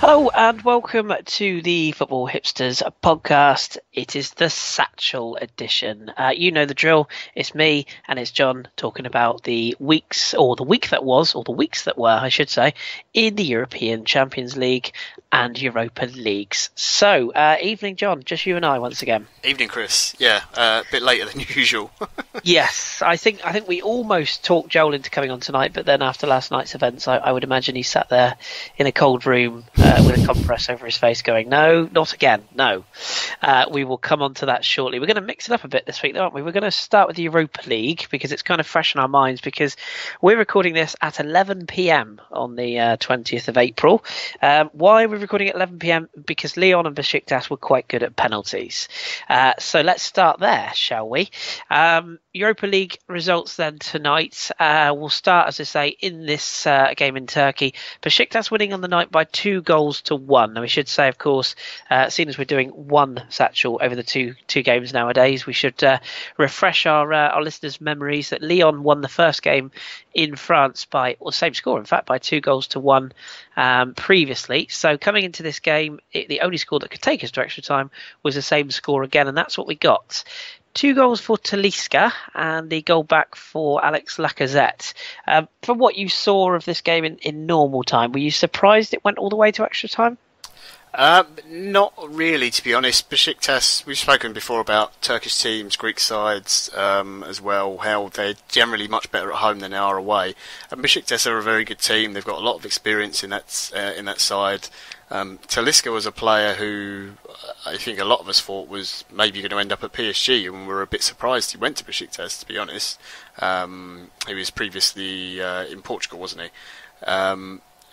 Hello and welcome to the Football Hipsters podcast. It is the Satchel edition. You know the drill. It's me and it's John talking about the weeks, or the week that was, or the weeks that were, I should say, in the European Champions League and Europa Leagues. So, evening, John. Just you and I once again. Evening, Kris. Yeah, a bit later than usual. Yes, I think we almost talked Joel into coming on tonight, but then after last night's events, I would imagine he sat there in a cold room with a compress over his face going, no, not again, no. We will come on to that shortly. We're going to mix it up a bit this week, though, aren't we? We're going to start with the Europa League because it's kind of fresh in our minds, because we're recording this at 11 p.m. on the 20th of April. Why are we recording at 11 p.m? Because Lyon and Besiktas were quite good at penalties. So let's start there, shall we? Europa League results then tonight. We'll start, as I say, in this game in Turkey. Besiktas winning on the night by 2-1. Now, we should say, of course, seeing as we're doing one Satchel over the two games nowadays, we should refresh our listeners' memories that Lyon won the first game in France by, or same score, in fact, by 2-1 previously. So coming into this game, the only score that could take us to extra time was the same score again, and that's what we got. 2 goals for Talisca and the goal back for Alex Lacazette. From what you saw of this game in normal time, were you surprised it went all the way to extra time? Not really, to be honest. Besiktas, we've spoken before about Turkish teams, Greek sides as well, how they're generally much better at home than they are away. And Besiktas are a very good team. They've got a lot of experience in that side. Talisca was a player who I think a lot of us thought was maybe going to end up at PSG, and we were a bit surprised he went to Besiktas, to be honest. He was previously in Portugal, wasn't he?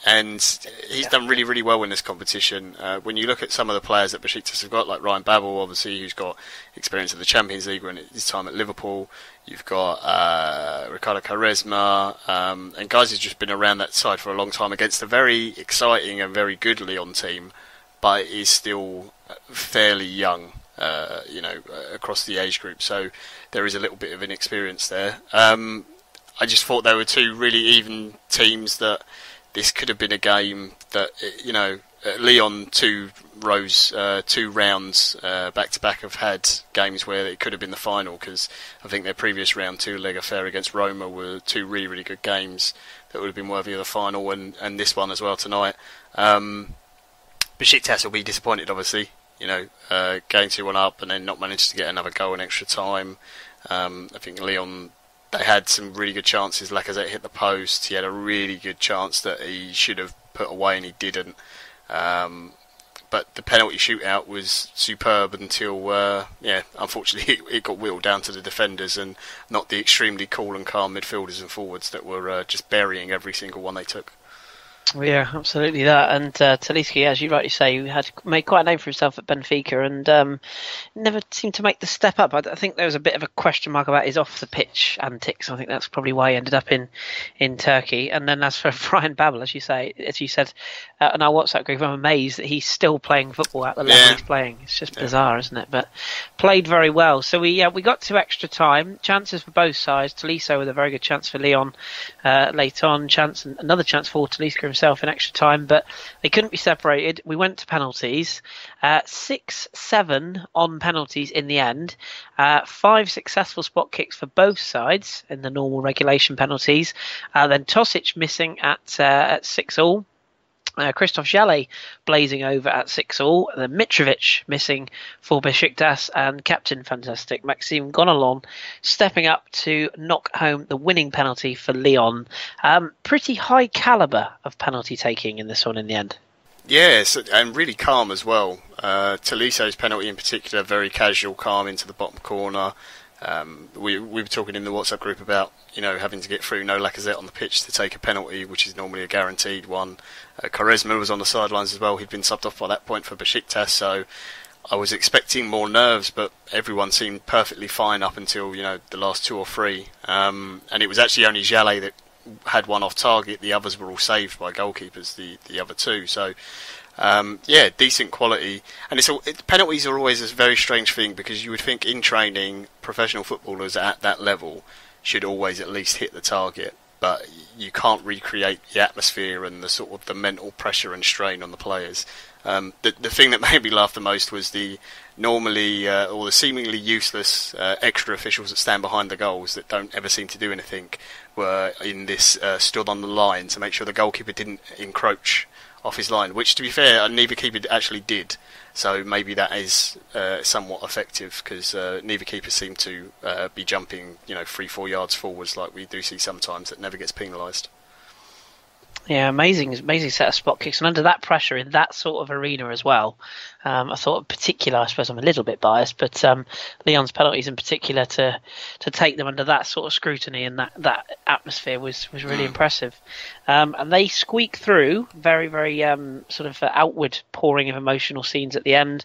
And he's done really, really well in this competition. When you look at some of the players that Besiktas have got, like Ryan Babel, obviously, who's got experience of the Champions League and his time at Liverpool. You've got Ricardo Quaresma, and guys who've just been around that side for a long time against a very exciting and very good Lyon team, but is still fairly young, across the age group. So there is a little bit of inexperience there. I just thought they were two really even teams that this could have been a game that, Lyon 2 rounds back to back have had games where it could have been the final, because I think their previous round 2 leg affair against Roma were 2 really, really good games that would have been worthy of the final, and this one as well tonight. Besiktas will be disappointed, obviously, going 2-1 up and then not managed to get another goal in extra time. I think Lyon, they had some really good chances. Lacazette hit the post. He had a really good chance that he should have put away and he didn't. But the penalty shootout was superb until, unfortunately it got wheeled down to the defenders and not the extremely cool and calm midfielders and forwards that were just burying every single one they took. Yeah, absolutely that. And Talisca, as you rightly say, who had made quite a name for himself at Benfica and never seemed to make the step up. I think there was a bit of a question mark about his off-the-pitch antics. I think that's probably why he ended up in Turkey. And then as for Ryan Babel, as you said, on our WhatsApp group, I'm amazed that he's still playing football at the level he's playing. It's just bizarre, isn't it? But played very well. So we got to extra time. Chances for both sides. Tolisso with a very good chance for Lyon late on. Another chance for Talisca himself in extra time, but they couldn't be separated. We went to penalties, 6-7 on penalties in the end, 5 successful spot kicks for both sides in the normal regulation penalties, then Tosic missing at 6-all, Christoph Jallet blazing over at 6-all, and then Mitrovic missing for Besiktas, and captain fantastic Maxime Gonalon stepping up to knock home the winning penalty for Lyon. Pretty high calibre of penalty taking in this one in the end. Yes, and really calm as well. Toliso's penalty in particular, very casual, calm into the bottom corner. We were talking in the WhatsApp group about having to get through no Lacazette on the pitch to take a penalty, which is normally a guaranteed one. Quaresma was on the sidelines as well. He'd been subbed off by that point for Besiktas, so I was expecting more nerves, but everyone seemed perfectly fine up until the last two or three. And it was actually only Jallet that had one off target. The others were all saved by goalkeepers, the other two. So decent quality. And penalties are always a very strange thing, because you would think in training professional footballers at that level should always at least hit the target, but you can't recreate the atmosphere and the sort of the mental pressure and strain on the players. The thing that made me laugh the most was the seemingly useless extra officials that stand behind the goals that don't ever seem to do anything were in this stood on the line to make sure the goalkeeper didn't encroach off his line, which, to be fair, neither keeper actually did. So maybe that is somewhat effective, because neither keeper seem to be jumping 3-4 yards forwards like we do see sometimes. That never gets penalised. Yeah, amazing set of spot kicks, and under that pressure in that sort of arena as well. I thought in particular, I suppose I'm a little bit biased, but Lyon's penalties in particular to take them under that sort of scrutiny and that atmosphere was really impressive. And they squeak through very, very sort of outward pouring of emotional scenes at the end.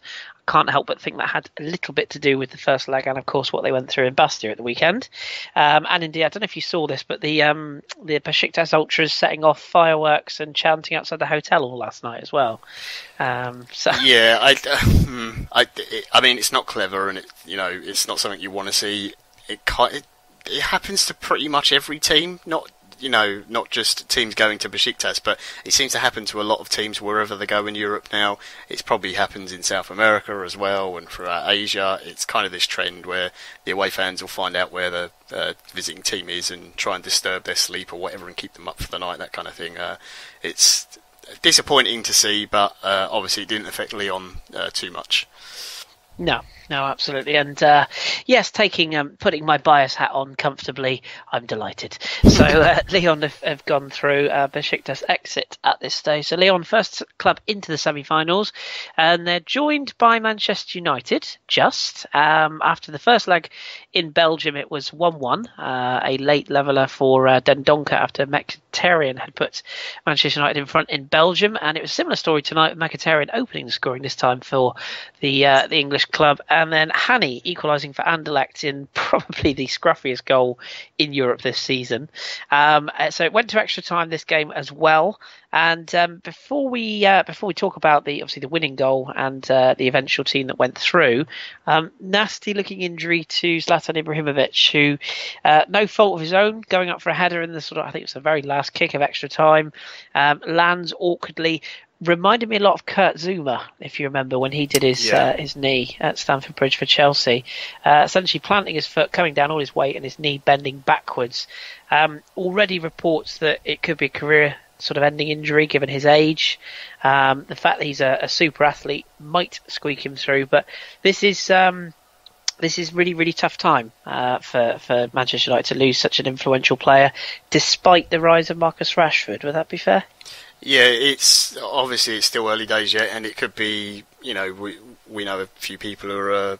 Can't help but think that had a little bit to do with the first leg and, of course, what they went through in Bastia at the weekend. And indeed, I don't know if you saw this, but the Besiktas ultras setting off fireworks and chanting outside the hotel all last night as well. Yeah, I mean, it's not clever, and it's not something you want to see. It happens to pretty much every team, not just teams going to Besiktas, but it seems to happen to a lot of teams wherever they go in Europe now. It probably happens in South America as well, and throughout Asia. It's kind of this trend where the away fans will find out where the visiting team is and try and disturb their sleep or whatever and keep them up for the night, that kind of thing. It's disappointing to see, but obviously it didn't affect Lyon too much. No, absolutely. And yes, putting my bias hat on comfortably, I'm delighted. So Lyon have gone through. Besiktas exit at this stage. So Lyon, first club into the semi-finals, and they're joined by Manchester United just after the first leg in Belgium. It was 1-1, a late leveller for Dendoncker after Mkhitaryan had put Manchester United in front in Belgium, and it was a similar story tonight with Mkhitaryan opening the scoring this time for the English club, and then Hani equalising for Anderlecht in probably the scruffiest goal in Europe this season. So it went to extra time, this game as well. And before we talk about the winning goal and the eventual team that went through, nasty looking injury to Zlatan Ibrahimovic, who no fault of his own, going up for a header in the I think it was the very last kick of extra time, lands awkwardly. Reminded me a lot of Kurt Zouma, if you remember, when he did his knee at Stamford Bridge for Chelsea. Essentially planting his foot, coming down all his weight, and his knee bending backwards. Already reports that it could be a career sort of ending injury given his age. The fact that he's a super athlete might squeak him through, but this is really, really tough time for Manchester United to lose such an influential player, despite the rise of Marcus Rashford. Would that be fair? Yeah, it's still early days yet, and it could be, we know a few people who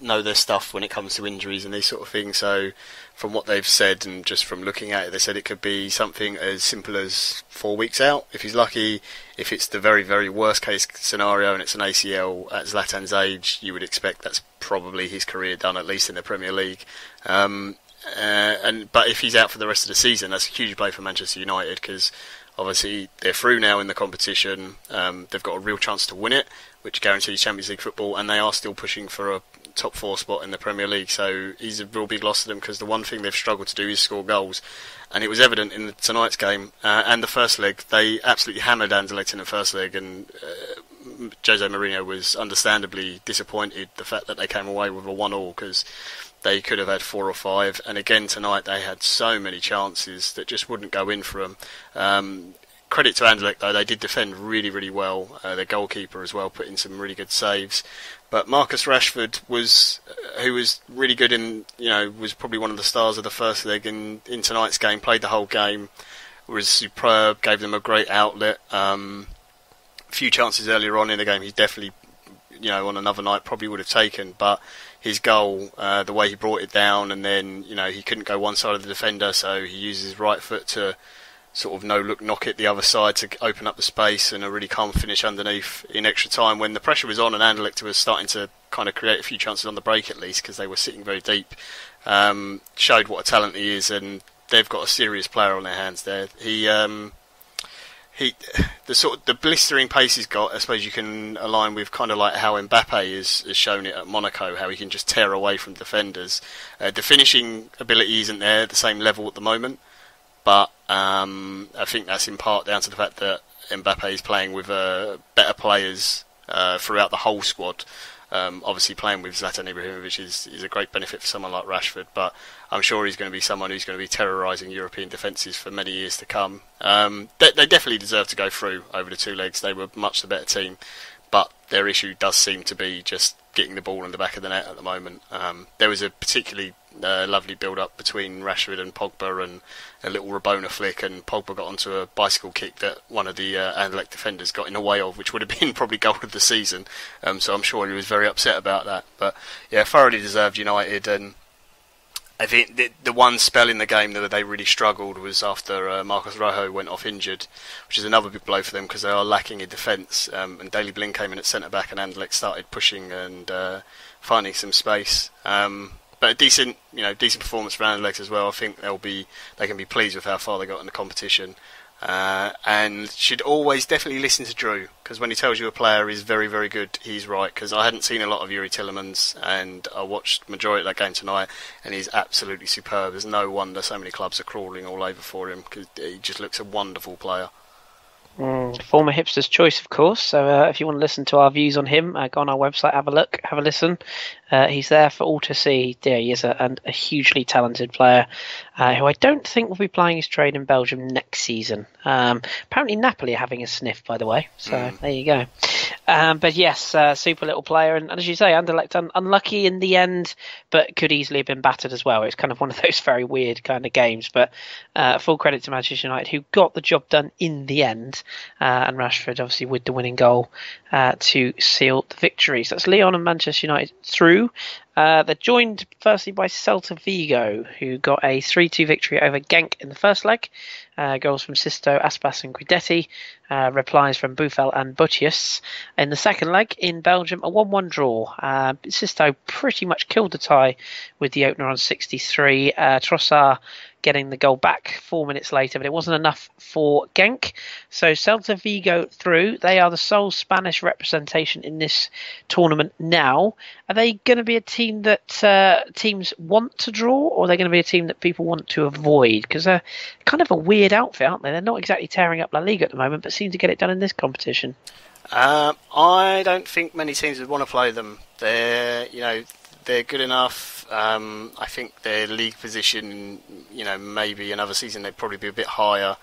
know their stuff when it comes to injuries and these sort of things. So from what they've said and just from looking at it, they said it could be something as simple as 4 weeks out if he's lucky. If it's the very, very worst case scenario and it's an ACL at Zlatan's age, you would expect that's probably his career done, at least in the Premier League. But if he's out for the rest of the season, that's a huge blow for Manchester United, because obviously they're through now in the competition. They've got a real chance to win it, which guarantees Champions League football, and they are still pushing for a top 4 spot in the Premier League. So he's a real big loss to them, because the one thing they've struggled to do is score goals, and it was evident in tonight's game and the first leg. They absolutely hammered Anderlecht in the first leg, and Jose Mourinho was understandably disappointed the fact that they came away with a 1-1, because they could have had 4 or 5, and again tonight they had so many chances that just wouldn't go in for them. Credit to Anderlecht though, they did defend really, really well. Their goalkeeper as well put in some really good saves. But Marcus Rashford who was really good was probably one of the stars of the first leg in tonight's game. Played the whole game, was superb, gave them a great outlet. A few chances earlier on in the game, he definitely on another night probably would have taken. But his goal, the way he brought it down, and then he couldn't go one side of the defender, so he uses his right foot to sort of no-look knock it the other side to open up the space, and a really calm finish underneath in extra time when the pressure was on and Anderlecht was starting to kind of create a few chances on the break at least because they were sitting very deep. Showed what a talent he is, and they've got a serious player on their hands there. The blistering pace he's got, I suppose you can align with kind of like how Mbappe has shown it at Monaco, how he can just tear away from defenders. The finishing ability isn't there at the same level at the moment, but I think that's in part down to the fact that Mbappe is playing with better players throughout the whole squad. Obviously playing with Zlatan Ibrahimovic is a great benefit for someone like Rashford, but I'm sure he's going to be someone who's going to be terrorising European defences for many years to come. They definitely deserve to go through over the two legs. They were much the better team, but their issue does seem to be just getting the ball in the back of the net at the moment. There was a particularly lovely build-up between Rashford and Pogba, and a little Rabona flick, and Pogba got onto a bicycle kick that one of the Anderlecht defenders got in the way of, which would have been probably goal of the season. So I'm sure he was very upset about that. But yeah, thoroughly deserved United, and I think the one spell in the game that they really struggled was after Marcos Rojo went off injured, which is another big blow for them because they are lacking in defence. And Daley Blind came in at centre back, and Anderlecht started pushing and finding some space. But a decent performance for Anderlecht as well. I think they can be pleased with how far they got in the competition, and should always definitely listen to Drew, because when he tells you a player is very, very good, he's right. Because I hadn't seen a lot of Yuri Tillemans, and I watched the majority of that game tonight, and he's absolutely superb. There's no wonder so many clubs are crawling all over for him, because he just looks a wonderful player. Former hipster's choice, of course. So if you want to listen to our views on him, go on our website, have a look, have a listen. He's there for all to see. Yeah, he is a hugely talented player who I don't think will be playing his trade in Belgium next season. Apparently Napoli are having a sniff, by the way. So there you go. But yes, super little player. And as you say, Anderlecht unlucky in the end, but could easily have been battered as well. It's kind of one of those very weird kind of games. But full credit to Manchester United, who got the job done in the end. And Rashford, obviously, with the winning goal to seal the victory. So that's Lyon and Manchester United through. They're joined firstly by Celta Vigo, who got a 3-2 victory over Genk in the first leg. Goals from Sisto, Aspas and Guidetti. Replies from Buffel and Butius. In the second leg in Belgium, a 1-1 draw. Sisto pretty much killed the tie with the opener on 63. Trossard getting the goal back 4 minutes later, but it wasn't enough for Genk. So Celta Vigo through. They are the sole Spanish representation in this tournament now. Are they going to be a team that teams want to draw, or are they going to be a team that people want to avoid? Because they're kind of a weird outfit, aren't they? They're not exactly tearing up La Liga at the moment, but seem to get it done in this competition. I don't think many teams would want to play them. They're good enough. I think their league position, maybe another season they'd probably be a bit higher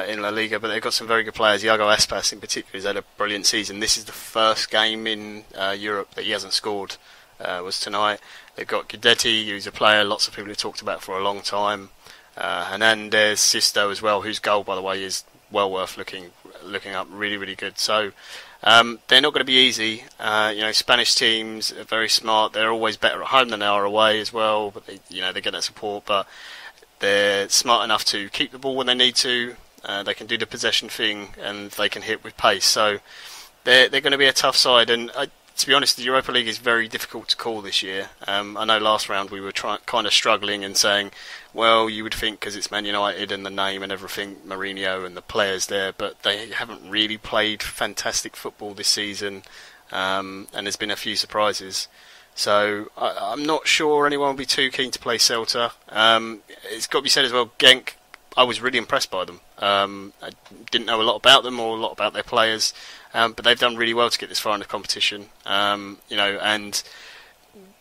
in La Liga, but they've got some very good players. Iago Aspas in particular has had a brilliant season. This is the first game in Europe that he hasn't scored, was tonight. They've got Guidetti, who's a player lots of people have talked about for a long time. Hernandez, Sisto as well, whose goal, by the way, is well worth looking up. Really, really good. So they're not going to be easy. Spanish teams are very smart. They're always better at home than they are away as well. But they get that support. But they're smart enough to keep the ball when they need to. They can do the possession thing, and they can hit with pace. So they're going to be a tough side. And to be honest, the Europa League is very difficult to call this year. I know last round we were kind of struggling and saying, well, you would think because it's Man United and the name and everything, Mourinho and the players there, but they haven't really played fantastic football this season, and there's been a few surprises. So I'm not sure anyone will be too keen to play Celta. It's got to be said as well, Genk, I was really impressed by them. I didn't know a lot about them or a lot about their players, but they've done really well to get this far in the competition. And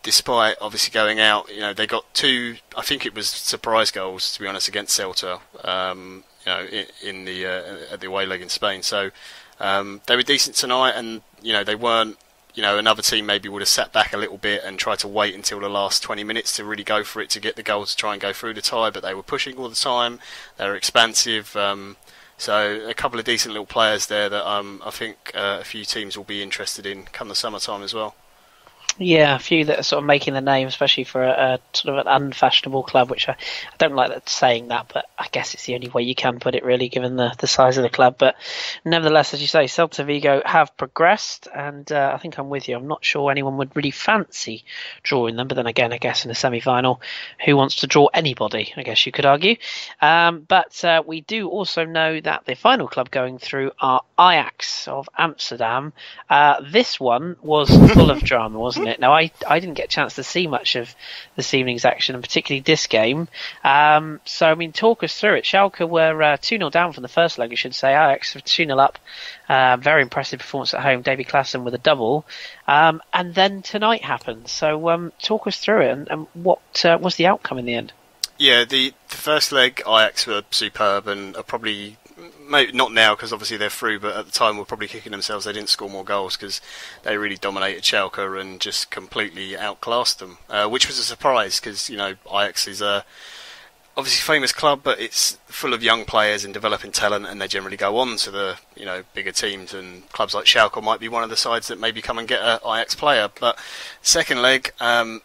despite obviously going out, they got 2, I think it was surprise goals, to be honest, against Celta, in the at the away leg in Spain. So they were decent tonight, and they weren't. Another team maybe would have sat back a little bit and tried to wait until the last 20 minutes to really go for it to get the goal to try and go through the tie, but they were pushing all the time. They were expansive. So a couple of decent little players there that I think a few teams will be interested in come the summertime as well. Yeah, a few that are sort of making the name, especially for a sort of an unfashionable club, which I don't like that saying that, but I guess it's the only way you can put it, really, given the size of the club. But nevertheless, as you say, Celta Vigo have progressed, and I think I'm with you. I'm not sure anyone would really fancy drawing them, but then again, I guess in a semi-final, who wants to draw anybody, I guess you could argue. But we do also know that the final club going through are Ajax of Amsterdam. This one was full of drama, wasn't it? Now, I didn't get a chance to see much of this evening's action, and particularly this game. So, I mean, talk us through it. Schalke were 2-0 down from the first leg, I should say. Ajax 2-0 up. Very impressive performance at home. Davy Klaassen with a double. And then tonight happened. So, talk us through it, and what was the outcome in the end? Yeah, the first leg, Ajax were superb and are probably... Maybe not now because obviously they're through, but at the time were probably kicking themselves they didn't score more goals because they really dominated Schalke and just completely outclassed them, which was a surprise because, you know, Ajax is obviously a famous club, but it's full of young players and developing talent, and they generally go on to the, you know, bigger teams, and clubs like Schalke might be one of the sides that maybe come and get an Ajax player. But second leg,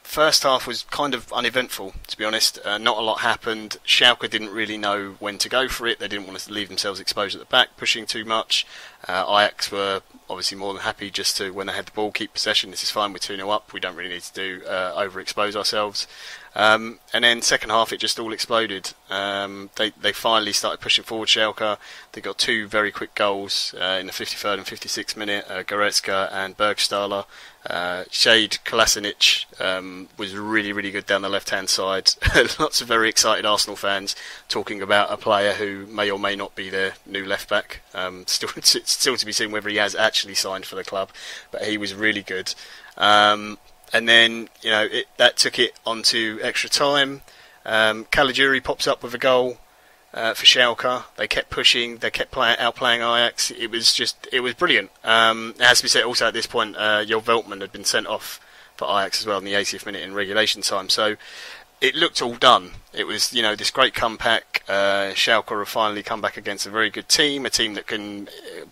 first half was kind of uneventful, to be honest. Not a lot happened. Schalke didn't really know when to go for it. They didn't want to leave themselves exposed at the back, pushing too much. Ajax were obviously more than happy just to, when they had the ball, keep possession. This is fine, we're 2-0 up, we don't really need to do overexpose ourselves. And then second half it just all exploded. They finally started pushing forward, Schalke. They got two very quick goals in the 53rd and 56th minute, Goretzka and Bergstaller. Shade Kolasinac was really, really good down the left-hand side. Lots of very excited Arsenal fans talking about a player who may or may not be their new left-back. Still to be seen whether he has actually signed for the club, but he was really good. And then, you know, that took it onto extra time. Caligiuri pops up with a goal for Schalke. They kept pushing. They kept outplaying Ajax. It was brilliant. It has to be said also at this point, Jo Veltman had been sent off for Ajax as well in the 80th minute in regulation time. So it looked all done. It was, you know, this great comeback. Schalke have finally come back against a very good team, a team that can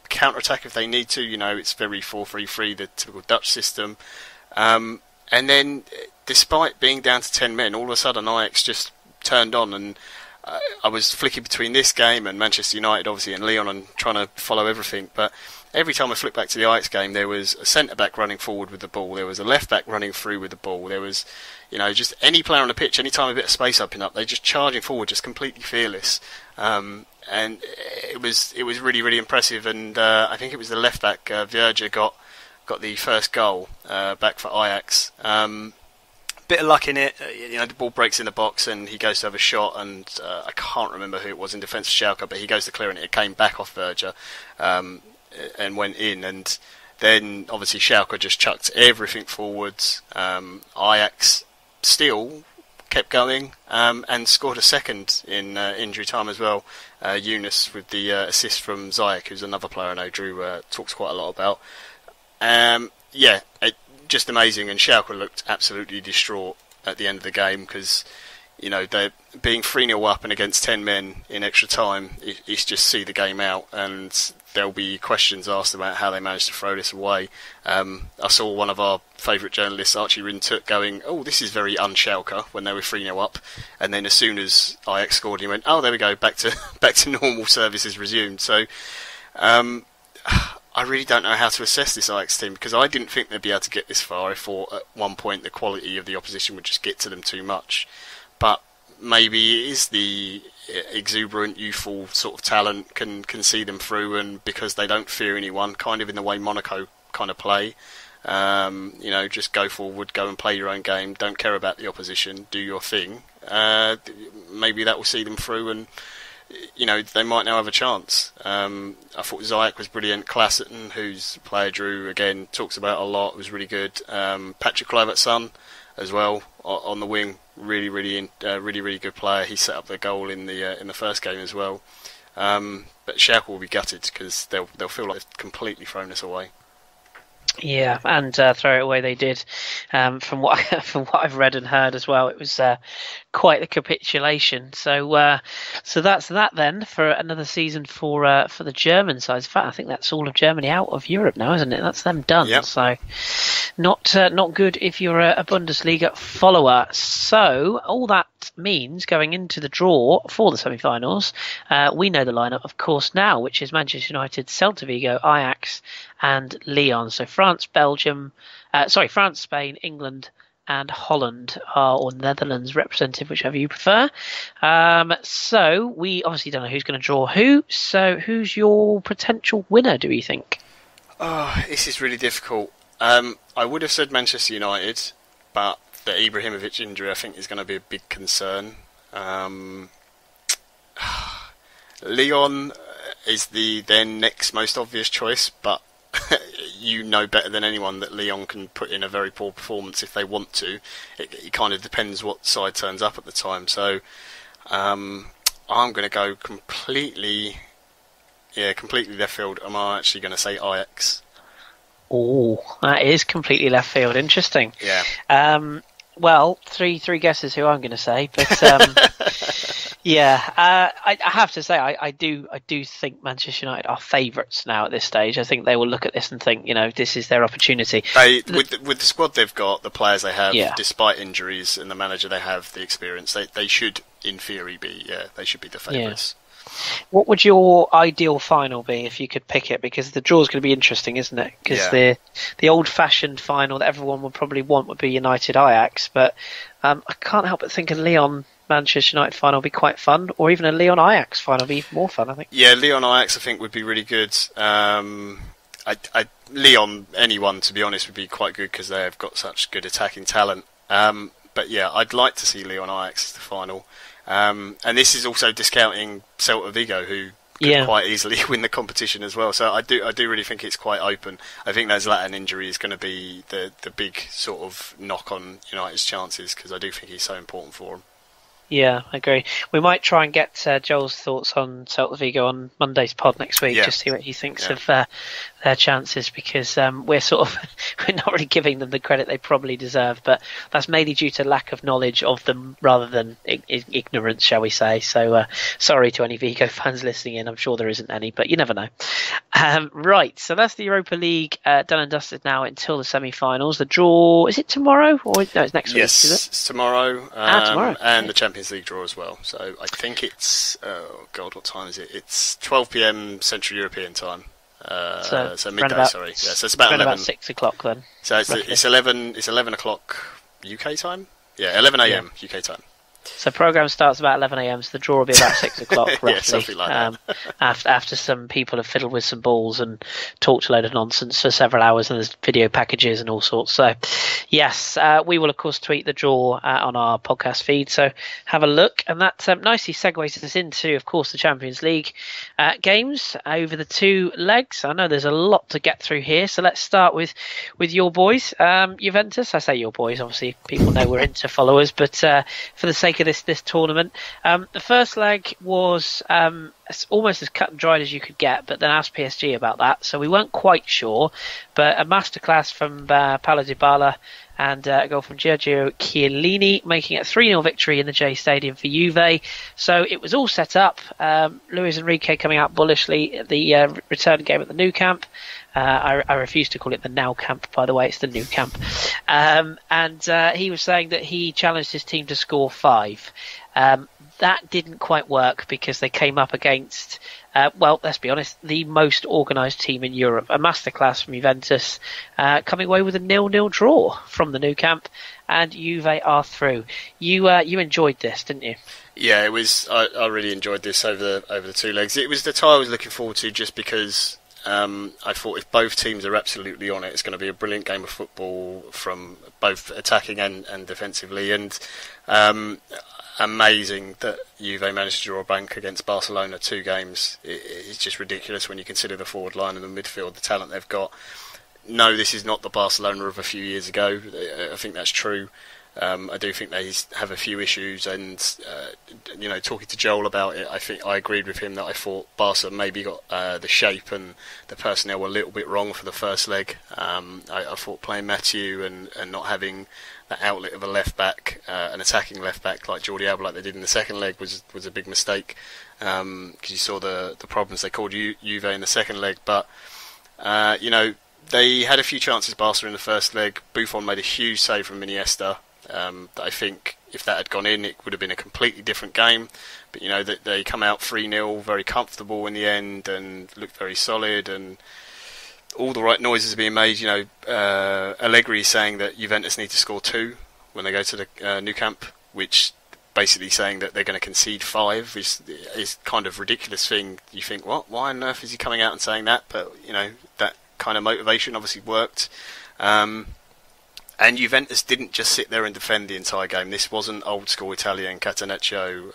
counter-attack if they need to. You know, it's very 4-3-3, the typical Dutch system. And then, despite being down to 10 men, all of a sudden Ajax just turned on, and I was flicking between this game and Manchester United, obviously, and Lyon, and trying to follow everything. But every time I flicked back to the Ajax game, there was a centre-back running forward with the ball, there was a left-back running through with the ball, there was, you know, just any player on the pitch, any time a bit of space opened up, they just charging forward, just completely fearless. And it was really, really impressive, and I think it was the left-back, Verge got the first goal back for Ajax. Bit of luck in it, you know, the ball breaks in the box and he goes to have a shot, and I can't remember who it was in defence of Schalke, but he goes to clear it came back off Verge and went in, and then obviously Schalke just chucked everything forwards. Ajax still kept going and scored a second in injury time as well. Yunus with the assist from Ziyech, who's another player I know Drew talks quite a lot about. Just amazing, and Schalke looked absolutely distraught at the end of the game because, you know, they're being 3-0 up and against 10 men in extra time. It's just see the game out, and there'll be questions asked about how they managed to throw this away. I saw one of our favourite journalists, Archie Rintook, going, "Oh, this is very un-Schalke," when they were 3-0 up, and then as soon as Ajax scored, he went, "Oh, there we go, back to normal, services resumed." So, I really don't know how to assess this Ajax team because I didn't think they'd be able to get this far. I thought at one point the quality of the opposition would just get to them too much. But maybe it is the exuberant, youthful sort of talent can see them through, and because they don't fear anyone, kind of in the way Monaco kind of play. You know, just go forward, go and play your own game, don't care about the opposition, do your thing. Maybe that will see them through, and you know, they might now have a chance. I thought Ziyech was brilliant. Klassen, whose player Drew again talks about a lot, was really good. Patrick Kluivert's son as well on the wing, really good player. He set up the goal in the first game as well. But Schalke will be gutted because they'll feel like they've completely thrown this away. Yeah, and throw it away they did. From what I've read and heard as well, it was quite the capitulation. So that's that then for another season for the German side. In fact, I think that's all of Germany out of Europe now, isn't it? That's them done. Yep. So not good if you're a Bundesliga follower. So all that means going into the draw for the semi-finals, we know the lineup, of course, now, which is Manchester United, Celta Vigo, Ajax, and Lyon. So France, Spain, England, and Holland or Netherlands representative, whichever you prefer. So we obviously don't know who's going to draw who. So who's your potential winner, do you think? Oh, this is really difficult. I would have said Manchester United, but the Ibrahimovic injury I think is going to be a big concern. Lyon is the then next most obvious choice, but you know better than anyone that Lyon can put in a very poor performance if they want to. It kind of depends what side turns up at the time. So I'm going to go completely left field. Am I actually going to say Ajax? Oh, that is completely left field. Interesting. Yeah. Well, three guesses who I'm going to say, but yeah, I have to say I do think Manchester United are favourites now at this stage. I think they will look at this and think, this is their opportunity. With the squad they've got, the players they have, despite injuries, and the manager they have, the experience, they should, in theory, they should be the favourites. Yeah. What would your ideal final be if you could pick it? Because the draw is going to be interesting, isn't it? Because the old-fashioned final that everyone would probably want would be United Ajax, but I can't help but think a Lyon Manchester United final would be quite fun, or even a Lyon Ajax final would be even more fun, I think. Yeah, Lyon Ajax I think would be really good. Lyon, anyone to be honest, would be quite good because they've got such good attacking talent. But yeah, I'd like to see Lyon Ajax as the final. And this is also discounting Celta Vigo, who could quite easily win the competition as well. So I do really think it's quite open. I think that Zlatan injury is going to be the big sort of knock on United's chances, because I do think he's so important for them. Yeah, I agree. We might try and get Joel's thoughts on Celta Vigo on Monday's pod next week, just see what he thinks of their chances, because we're not really giving them the credit they probably deserve, but that's mainly due to lack of knowledge of them rather than ignorance, shall we say. So sorry to any Vigo fans listening in. I'm sure there isn't any, but you never know. Right, so that's the Europa League done and dusted now until the semi-finals. The draw, is it tomorrow? Or no, it's next week, is it? Yes, it's tomorrow. Tomorrow. And the Champions League draw as well. So I think it's what time is it? It's 12 p.m. Central European time. So midday. Sorry. Yeah, so it's about 11. About 6 o'clock then. So it's 11. It's 11 o'clock UK time. Yeah, 11 a.m. UK time. So program starts about 11 a.m. So the draw will be about 6 o'clock roughly. Yeah, something like that. After some people have fiddled with some balls and talked a load of nonsense for several hours, and there's video packages and all sorts. So yes, we will of course tweet the draw on our podcast feed. So have a look, and that nicely segues us into, of course, the Champions League games over the two legs. I know there's a lot to get through here, so let's start with your boys, Juventus. I say your boys, obviously people know we're Inter followers, but for the sake of this tournament, the first leg was almost as cut and dried as you could get, but then asked PSG about that, so we weren't quite sure. But a masterclass from Paulo Dybala and a goal from Giorgio Chiellini, making it a 3-0 victory in the J Stadium for Juve. So it was all set up. Luis Enrique coming out bullishly at the return game at the Nou Camp. I refuse to call it the Now Camp, by the way, it's the Nou Camp. And he was saying that he challenged his team to score 5. That didn't quite work because they came up against, let's be honest, the most organised team in Europe. A masterclass from Juventus, coming away with a 0-0 draw from the Nou Camp, and Juve are through. You enjoyed this, didn't you? Yeah, it was. I really enjoyed this over the two legs. It was the tie I was looking forward to, just because I thought if both teams are absolutely on it, it's going to be a brilliant game of football from both attacking and defensively. And amazing that Juve managed to draw a blank against Barcelona 2 games. It's just ridiculous when you consider the forward line and the midfield, the talent they've got. No, this is not the Barcelona of a few years ago. I think that's true. I do think they have a few issues, and talking to Joel about it, I think I agreed with him that I thought Barca maybe got the shape and the personnel were a little bit wrong for the first leg. I thought playing Mathieu and not having that outlet of a left back, an attacking left back like Jordi Alba like they did in the second leg was a big mistake, because you saw the problems they called Juve in the second leg. But they had a few chances, Barca, in the first leg. Buffon made a huge save from Iniesta. That I think if that had gone in, it would have been a completely different game. But that they come out 3-0, very comfortable in the end, and looked very solid, and all the right noises are being made. Allegri is saying that Juventus need to score 2 when they go to the Nou Camp, which basically saying that they're going to concede 5 is kind of ridiculous thing. You think, what? Why on earth is he coming out and saying that? But that kind of motivation obviously worked. And Juventus didn't just sit there and defend the entire game. This wasn't old school Italian catenaccio.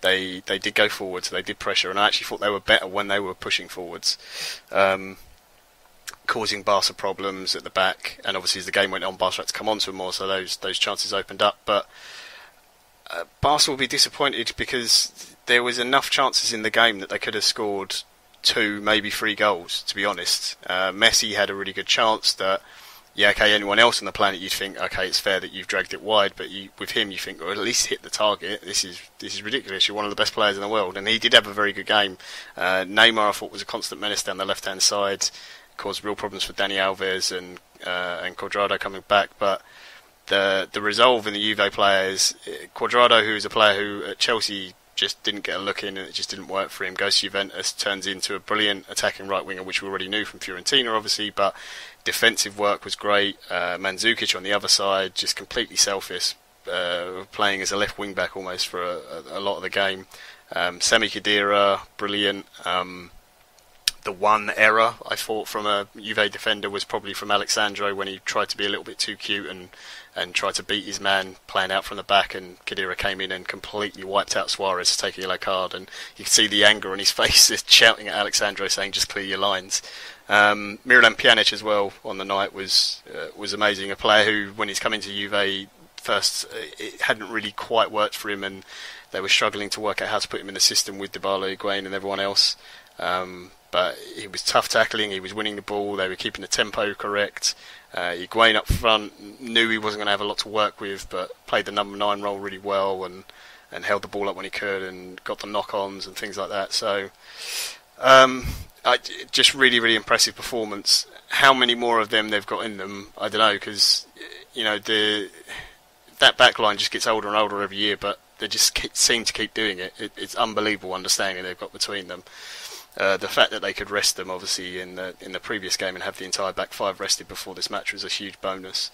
They did go forwards, they did pressure, and I actually thought they were better when they were pushing forwards, causing Barca problems at the back. And obviously, as the game went on, Barca had to come on to them more, so those chances opened up. But Barca will be disappointed because there was enough chances in the game that they could have scored 2, maybe 3 goals. To be honest, Messi had a really good chance that. Yeah, okay, anyone else on the planet you'd think, okay, it's fair that you've dragged it wide, but with him you think, or at least hit the target. This is ridiculous. You're one of the best players in the world, and he did have a very good game. Neymar, I thought, was a constant menace down the left-hand side, caused real problems for Dani Alves and Cuadrado coming back. But the resolve in the Juve players, Cuadrado, who is a player who at Chelsea just didn't get a look in, and it just didn't work for him, goes to Juventus, turns into a brilliant attacking right winger, which we already knew from Fiorentina, obviously, but defensive work was great. Mandzukic on the other side, just completely selfish, playing as a left wing back almost for a lot of the game. Semi-Khedira, brilliant. The one error I thought from a Juve defender was probably from Alexandro when he tried to be a little bit too cute and tried to beat his man playing out from the back, and Khedira came in and completely wiped out Suarez to take a yellow card, and you could see the anger on his face, just shouting at Alexandro saying just clear your lines. Miralem Pjanic as well on the night was amazing, a player who when he's come into Juve first it hadn't really quite worked for him, and they were struggling to work out how to put him in the system with Dybala, Higuain and everyone else. But he was tough tackling, he was winning the ball, they were keeping the tempo correct. Higuain up front knew he wasn't going to have a lot to work with, but played the number 9 role really well and held the ball up when he could and got the knock-ons and things like that. So just really, really impressive performance. How many more of them they've got in them, I don't know, because that back line just gets older and older every year, but they just seem to keep doing it. It's unbelievable understanding they've got between them. The fact that they could rest them, obviously, in the previous game and have the entire back 5 rested before this match was a huge bonus.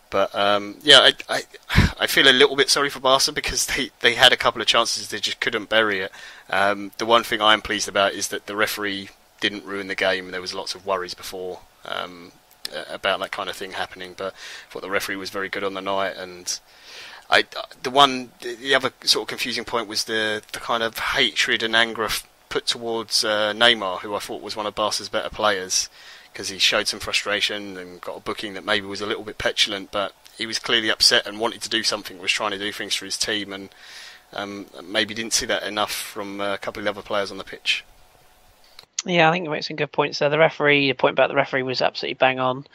But I feel a little bit sorry for Barca because they had a couple of chances, they just couldn't bury it. The one thing I'm pleased about is that the referee didn't ruin the game. There was lots of worries before about that kind of thing happening, but I thought the referee was very good on the night. And the other sort of confusing point was the kind of hatred and anger put towards Neymar, who I thought was one of Barca's better players, because he showed some frustration and got a booking that maybe was a little bit petulant, but he was clearly upset and wanted to do something, was trying to do things for his team, and maybe didn't see that enough from a couple of other players on the pitch. Yeah, I think you make some good points there. The point about the referee was absolutely bang on.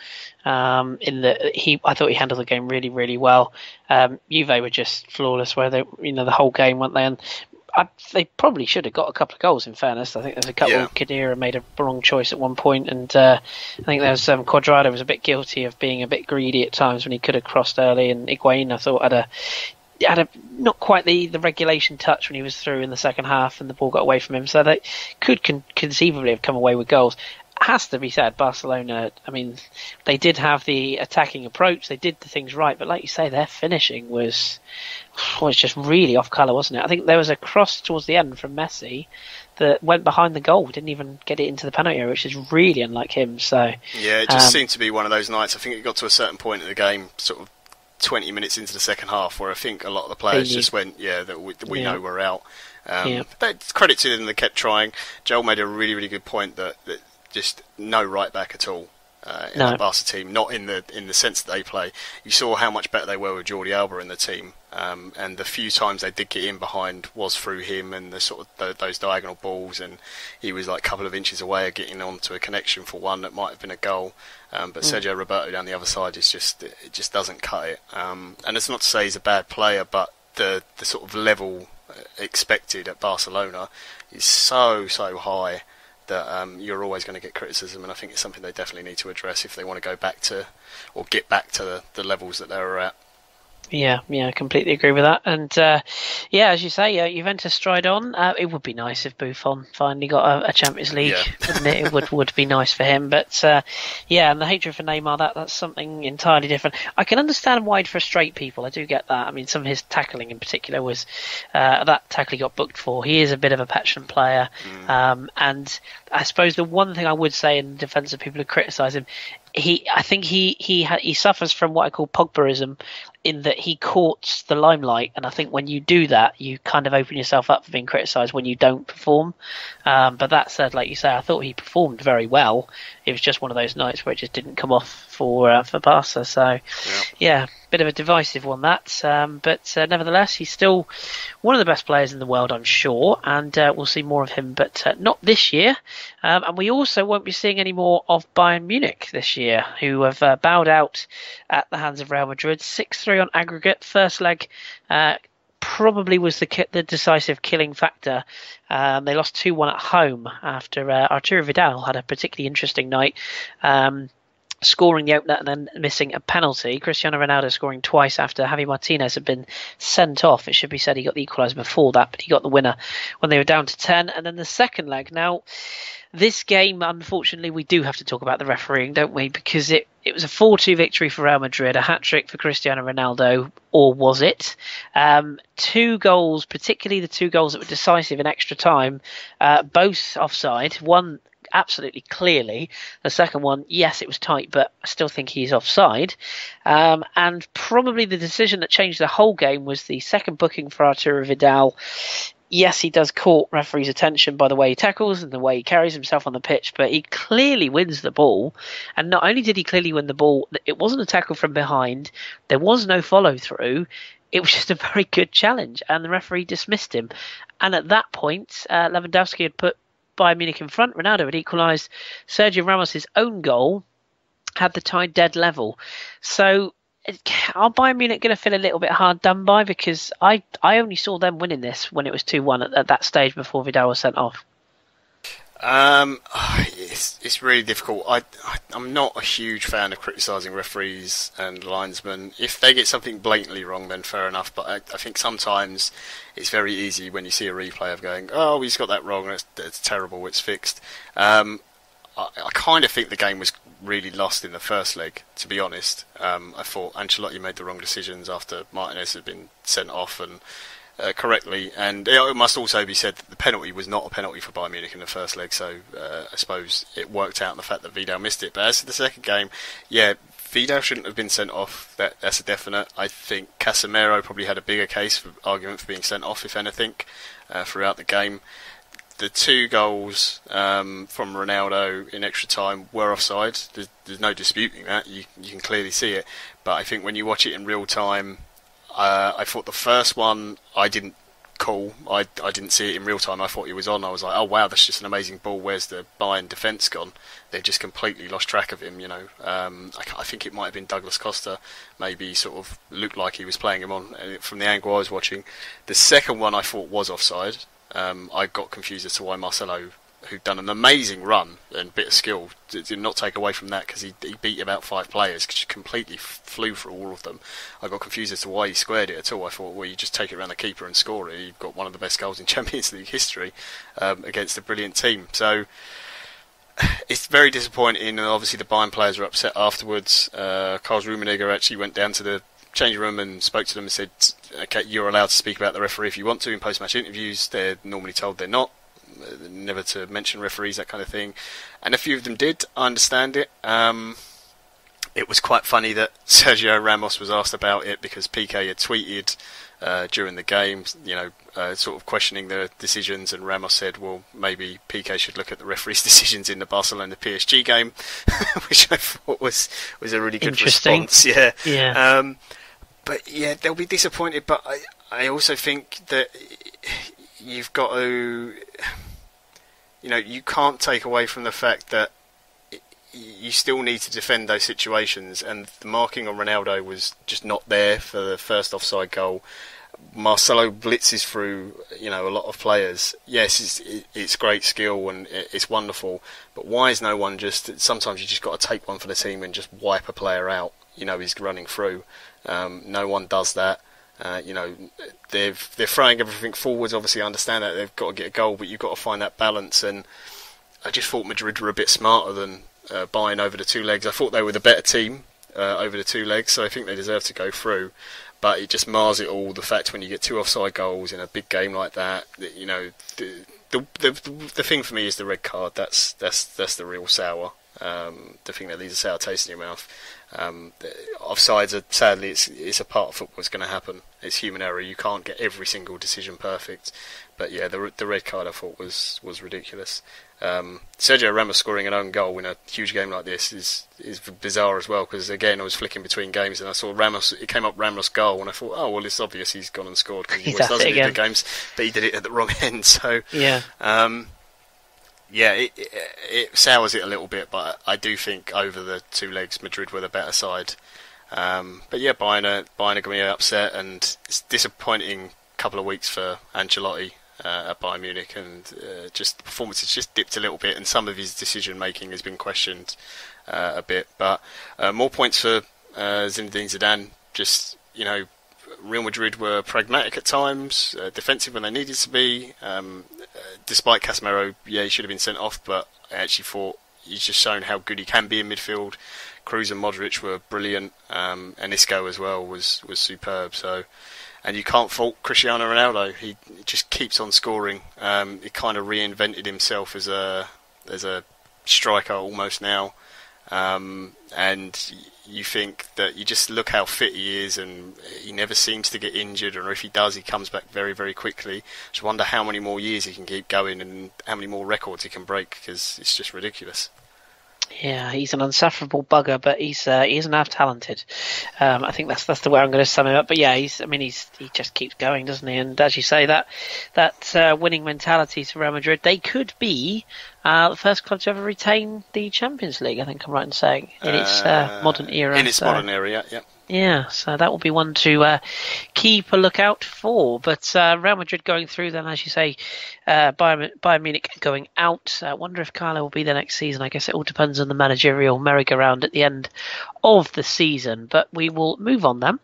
I thought he handled the game really, really well. Juve were just flawless, where they, the whole game, weren't they? And they probably should have got a couple of goals. In fairness, I think there's a couple. Yeah. Khedira made a wrong choice at one point, and I think there was Cuadrado was a bit guilty of being a bit greedy at times when he could have crossed early. And Higuain, I thought, had a not quite the regulation touch when he was through in the second half, and the ball got away from him. So they could conceivably have come away with goals. Has to be said, Barcelona, I mean, they did have the attacking approach, they did the things right, but like you say, their finishing was just really off colour, wasn't it? I think there was a cross towards the end from Messi that went behind the goal, didn't even get it into the penalty area, which is really unlike him. So yeah, it just seemed to be one of those nights. I think it got to a certain point in the game, sort of 20 minutes into the second half, where I think a lot of the players just went, we know we're out. But credit to them, they kept trying. Joel made a really, really good point that just no right back at all. in that Barca team, not in the sense that they play. You saw how much better they were with Jordi Alba in the team, and the few times they did get in behind was through him and the sort of those diagonal balls, and he was like a couple of inches away of getting onto a connection for one that might have been a goal. But Sergio Roberto down the other side it just doesn't cut it. And it's not to say he's a bad player, but the sort of level expected at Barcelona is so high that you're always going to get criticism, and I think it's something they definitely need to address if they want to go back to, or get back to the levels that they were at. Yeah, I completely agree with that. And as you say, Juventus stride on. It would be nice if Buffon finally got a Champions League, wouldn't it? It would be nice for him. But and the hatred for Neymar, that's something entirely different. I can understand why it'd frustrate people. I do get that. I mean, some of his tackling in particular was that tackle he got booked for. He is a bit of a petulant player, and I suppose the one thing I would say in defence of people who criticise him, I think he suffers from what I call Pogbaism, in that he courts the limelight, and I think when you do that, you kind of open yourself up for being criticised when you don't perform. But that said, like you say, I thought he performed very well. It was just one of those nights where it just didn't come off for Barca. So, bit of a divisive one that. But nevertheless, he's still one of the best players in the world, I'm sure, and we'll see more of him, but not this year. And we also won't be seeing any more of Bayern Munich this year, who have bowed out at the hands of Real Madrid, 6-3 on aggregate. First leg probably was the decisive killing factor. They lost 2-1 at home after Arturo Vidal had a particularly interesting night, scoring the opener and then missing a penalty. Cristiano Ronaldo scoring twice after Javi Martinez had been sent off. It should be said he got the equaliser before that, but he got the winner when they were down to 10. And then the second leg. Now, this game, unfortunately, we do have to talk about the refereeing, don't we? Because it was a 4-2 victory for Real Madrid, a hat-trick for Cristiano Ronaldo, or was it? 2 goals, particularly the 2 goals that were decisive in extra time, both offside. One absolutely clearly. The second one, yes, it was tight, but I still think he's offside. And probably the decision that changed the whole game was the second booking for Arturo Vidal. Yes, he does court referee's attention by the way he tackles and the way he carries himself on the pitch, but he clearly wins the ball. And not only did he clearly win the ball, it wasn't a tackle from behind. There was no follow-through. It was just a very good challenge, and the referee dismissed him. And at that point, Lewandowski had put Bayern Munich in front. Ronaldo had equalised. Sergio Ramos' own goal had the tie dead level. So are Bayern Munich going to feel a little bit hard done by? Because I only saw them winning this when it was 2-1 at that stage before Vidal was sent off. It's really difficult. I'm not a huge fan of criticising referees and linesmen. If they get something blatantly wrong, then fair enough. But I think sometimes it's very easy when you see a replay of going, "Oh, he's got that wrong. It's terrible. It's fixed." I kind of think the game was really lost in the first leg, to be honest. I thought Ancelotti made the wrong decisions after Martinez had been sent off and correctly, and it must also be said that the penalty was not a penalty for Bayern Munich in the first leg, so I suppose it worked out in the fact that Vidal missed it. But as for the second game, Vidal shouldn't have been sent off. That's a definite. I think Casemiro probably had a bigger argument for being sent off, if anything, throughout the game. The 2 goals from Ronaldo in extra time were offside. There's no disputing that. You can clearly see it. But I think when you watch it in real time, I thought the first one I didn't call. I didn't see it in real time. I thought he was on. I was like, oh wow, that's just an amazing ball. Where's the Bayern defence gone? They've just completely lost track of him. I think it might have been Douglas Costa. Maybe sort of looked like he was playing him on from the angle I was watching. The second one I thought was offside. I got confused as to why Marcelo, who'd done an amazing run and bit of skill, did not take away from that, because he beat about 5 players, completely flew through all of them. I got confused as to why he squared it at all. I thought, well, you just take it around the keeper and score it. You've got one of the best goals in Champions League history against a brilliant team. So it's very disappointing, and obviously the Bayern players were upset afterwards. Karl Rummenigge actually went down to the changing room and spoke to them and said, okay, you're allowed to speak about the referee if you want to in post-match interviews. They're normally told they're not. Never to mention referees, that kind of thing. And a few of them did. I understand it. it was quite funny that Sergio Ramos was asked about it because Piqué had tweeted during the game, sort of questioning the decisions, and Ramos said, well, maybe Piqué should look at the referee's decisions in the Barcelona PSG game, which I thought was a really good response. Yeah. But yeah, they'll be disappointed, but I also think that you've got to, you can't take away from the fact that you still need to defend those situations, and the marking on Ronaldo was just not there for the first offside goal. Marcelo blitzes through, a lot of players. Yes, it's great skill and it's wonderful, but why is no one sometimes you just got to take one for the team and just wipe a player out, he's running through. No one does that. They're throwing everything forwards. Obviously, I understand that they've got to get a goal, but you've got to find that balance, and I just thought Madrid were a bit smarter than Bayern over the two legs. I thought they were the better team over the two legs, so I think they deserve to go through. But it just mars it all, the fact when you get two offside goals in a big game like that, the thing for me is the red card. That's the real sour. The thing that leaves a sour taste in your mouth. Offsides, sadly, it's a part of football. It's going to happen. It's human error. You can't get every single decision perfect. But yeah, the red card I thought was ridiculous. Sergio Ramos scoring an own goal in a huge game like this is bizarre as well, because again I was flicking between games and I saw Ramos. It came up Ramos goal and I thought, oh well, it's obvious he's gone and scored because he always does it in big games, but he did it at the wrong end. So yeah. It sours it a little bit, but I do think over the two legs Madrid were the better side. But yeah, Bayern are going to be upset, and it's a disappointing couple of weeks for Ancelotti at Bayern Munich, and just the performance has just dipped a little bit, and some of his decision making has been questioned a bit. But more points for Zinedine Zidane. Just Real Madrid were pragmatic at times, defensive when they needed to be. Despite Casemiro, he should have been sent off, but I actually thought he's just shown how good he can be in midfield. Kris and Modric were brilliant, and Isco as well was superb. So, and you can't fault Cristiano Ronaldo. He just keeps on scoring. He kind of reinvented himself as a striker almost now. And you think that you just look how fit he is, and he never seems to get injured, or if he does, he comes back very, very quickly. Just wonder how many more years he can keep going and how many more records he can break, because it's just ridiculous. Yeah, he's an unsufferable bugger, but he isn't half talented. I think that's the way I'm going to sum him up. But yeah, he just keeps going, doesn't he? And as you say, that winning mentality to Real Madrid, they could be the first club to ever retain the Champions League. I think I'm right in saying in its modern era. In its modern era, yeah. Yeah, so that will be one to keep a lookout for. But Real Madrid going through, then, as you say, Bayern Munich going out. I wonder if Carlo will be there next season. I guess it all depends on the managerial merry-go-round at the end of the season. But we will move on then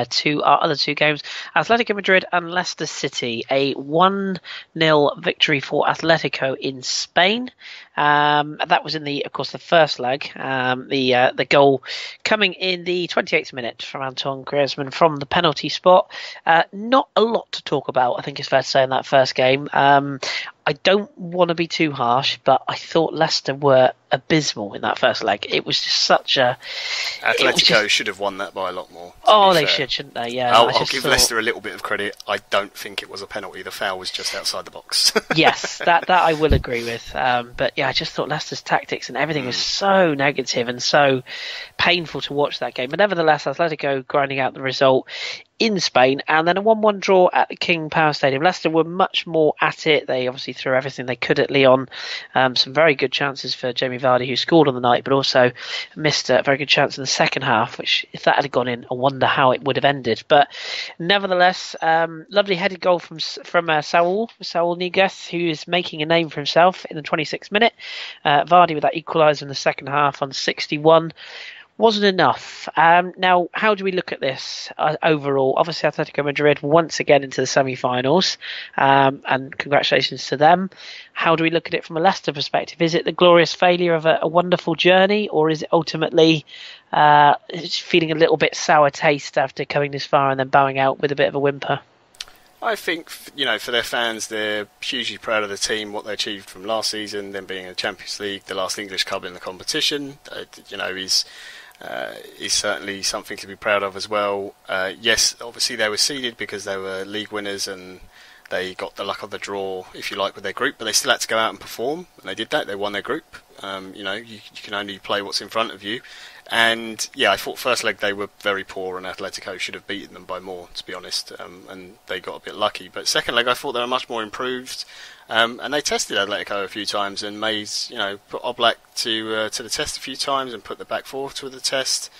to our other two games. Atletico Madrid and Leicester City. A 1-0 victory for Atletico in Spain. That was in of course, the first leg. The goal coming in the 28th minute from Antoine Griezmann from the penalty spot. Not a lot to talk about, I think it's fair to say, in that first game. I don't want to be too harsh, but I thought Leicester were abysmal in that first leg. It was just such a... Atletico should have won that by a lot more. Oh, they should, shouldn't they? Yeah. I'll give Leicester a little bit of credit. I don't think it was a penalty. The foul was just outside the box. Yes, that I will agree with. But yeah, I just thought Leicester's tactics and everything was so negative and so painful to watch that game. But nevertheless, Atletico grinding out the result in Spain, and then a 1-1 draw at the King Power Stadium. Leicester were much more at it. They obviously threw everything they could at Lyon. Some very good chances for Jamie Vardy, who scored on the night, but also missed a very good chance in the second half, which, if that had gone in, I wonder how it would have ended. But nevertheless, lovely headed goal from Saul Niguez, who is making a name for himself in the 26th minute. Vardy with that equaliser in the second half on 61. Wasn't enough. Now, how do we look at this overall? Obviously, Atletico Madrid once again into the semi-finals, and congratulations to them. How do we look at it from a Leicester perspective? Is it the glorious failure of a wonderful journey, or is it ultimately feeling a little bit sour taste after coming this far and then bowing out with a bit of a whimper? I think, for their fans, they're hugely proud of the team, what they achieved from last season, them being in the Champions League, the last English club in the competition. is certainly something to be proud of as well. Yes, obviously they were seeded because they were league winners and they got the luck of the draw, if you like, with their group, but they still had to go out and perform, and they did that. They won their group. You can only play what's in front of you. And yeah, I thought first leg they were very poor, and Atletico should have beaten them by more, to be honest. And they got a bit lucky. But second leg, I thought they were much more improved. And they tested Atletico a few times and made, put Oblak to the test a few times and put the back four to the test.